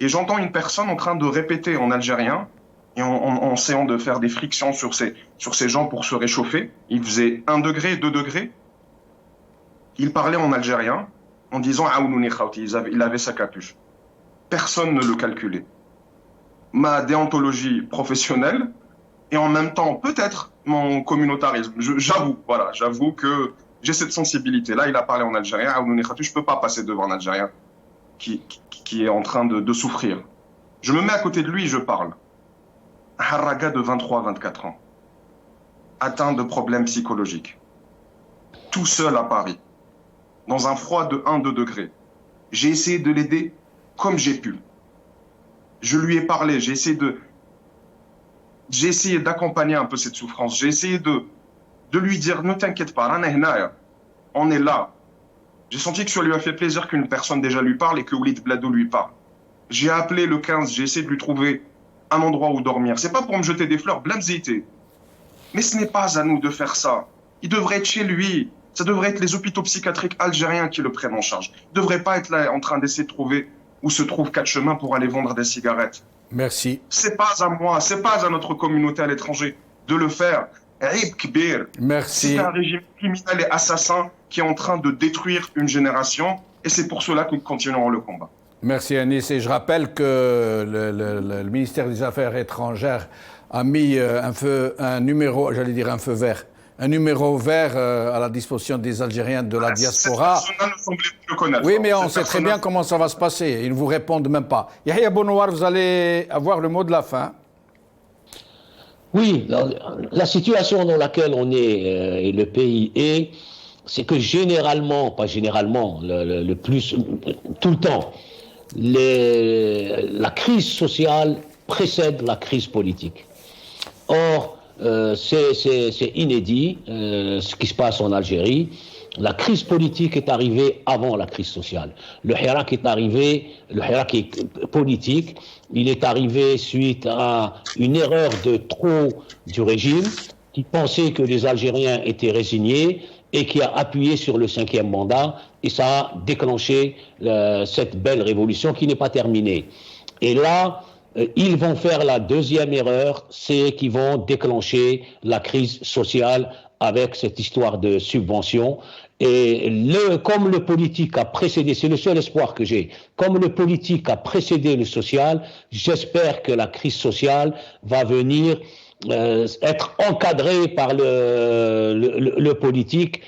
et j'entends une personne en train de répéter en algérien et en essayant de faire des frictions sur ces gens pour se réchauffer. Il faisait 1 degré, 2 degrés. Il parlait en algérien en disant « Aounouni khawti », il avait sa capuche. Personne ne le calculait. Ma déontologie professionnelle et en même temps peut-être mon communautarisme. J'avoue que j'ai cette sensibilité. Là, il a parlé en algérien. Je ne peux pas passer devant un Algérien qui est en train de souffrir. Je me mets à côté de lui et je parle. Un harraga de 23-24 ans, atteint de problèmes psychologiques, tout seul à Paris, dans un froid de 1-2 degrés. J'ai essayé de l'aider comme j'ai pu. Je lui ai parlé, j'ai essayé d'accompagner un peu cette souffrance. J'ai essayé de lui dire, ne t'inquiète pas, on est là. J'ai senti que ça lui a fait plaisir qu'une personne déjà lui parle et que Walid Bladou lui parle. J'ai appelé le 15, j'ai essayé de lui trouver un endroit où dormir. C'est pas pour me jeter des fleurs, blamzité. Mais ce n'est pas à nous de faire ça. Il devrait être chez lui. Ça devrait être les hôpitaux psychiatriques algériens qui le prennent en charge. Il ne devrait pas être là en train d'essayer de trouver où se trouvent 4 chemins pour aller vendre des cigarettes. Merci. C'est pas à moi, c'est pas à notre communauté à l'étranger de le faire. Merci. C'est un régime criminel et assassin qui est en train de détruire une génération et c'est pour cela que nous continuerons le combat. Merci Anis. Et je rappelle que le ministère des Affaires étrangères a mis un feu vert à la disposition des Algériens de la diaspora. Oui, mais on sait très bien comment ça va se passer. Ils ne vous répondent même pas. Yahya Bounoir, vous allez avoir le mot de la fin. Oui, la situation dans laquelle on est et le pays est, c'est que généralement, pas généralement, le plus, tout le temps, la crise sociale précède la crise politique. Or, c'est inédit ce qui se passe en Algérie. La crise politique est arrivée avant la crise sociale. Le hirak est politique, il est arrivé suite à une erreur de trop du régime qui pensait que les Algériens étaient résignés et qui a appuyé sur le 5e mandat et ça a déclenché cette belle révolution qui n'est pas terminée. Et là, ils vont faire la deuxième erreur, c'est qu'ils vont déclencher la crise sociale avec cette histoire de subvention. Et comme le politique a précédé, c'est le seul espoir que j'ai, comme le politique a précédé le social, j'espère que la crise sociale va venir être encadrée par le politique,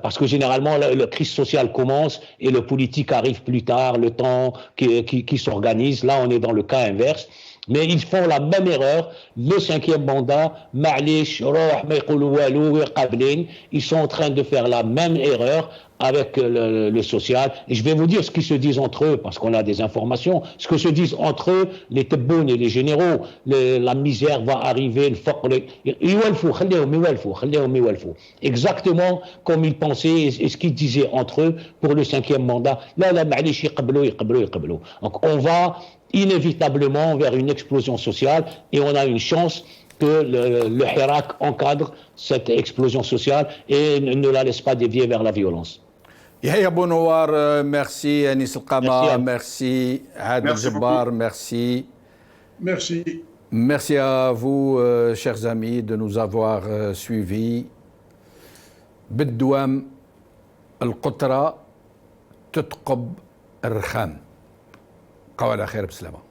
parce que généralement la crise sociale commence et le politique arrive plus tard, le temps qui s'organise. Là, on est dans le cas inverse. Mais ils font la même erreur, le 5e mandat, ils sont en train de faire la même erreur avec le social. Et je vais vous dire ce qu'ils se disent entre eux, parce qu'on a des informations. Ce que se disent entre eux, les tebboun et les généraux, la misère va arriver, le faqr, exactement comme ils pensaient et ce qu'ils disaient entre eux pour le 5e mandat. Donc on va inévitablement vers une explosion sociale et on a une chance que le hirak encadre cette explosion sociale et ne la laisse pas dévier vers la violence. Yahya Bounoir, merci. Anis El-Qama, merci. Adel Jabbar, merci. Merci. Merci à vous, chers amis, de nous avoir suivis. بالدوام القطرة تثقب الرخام. قوال خير بسلامة.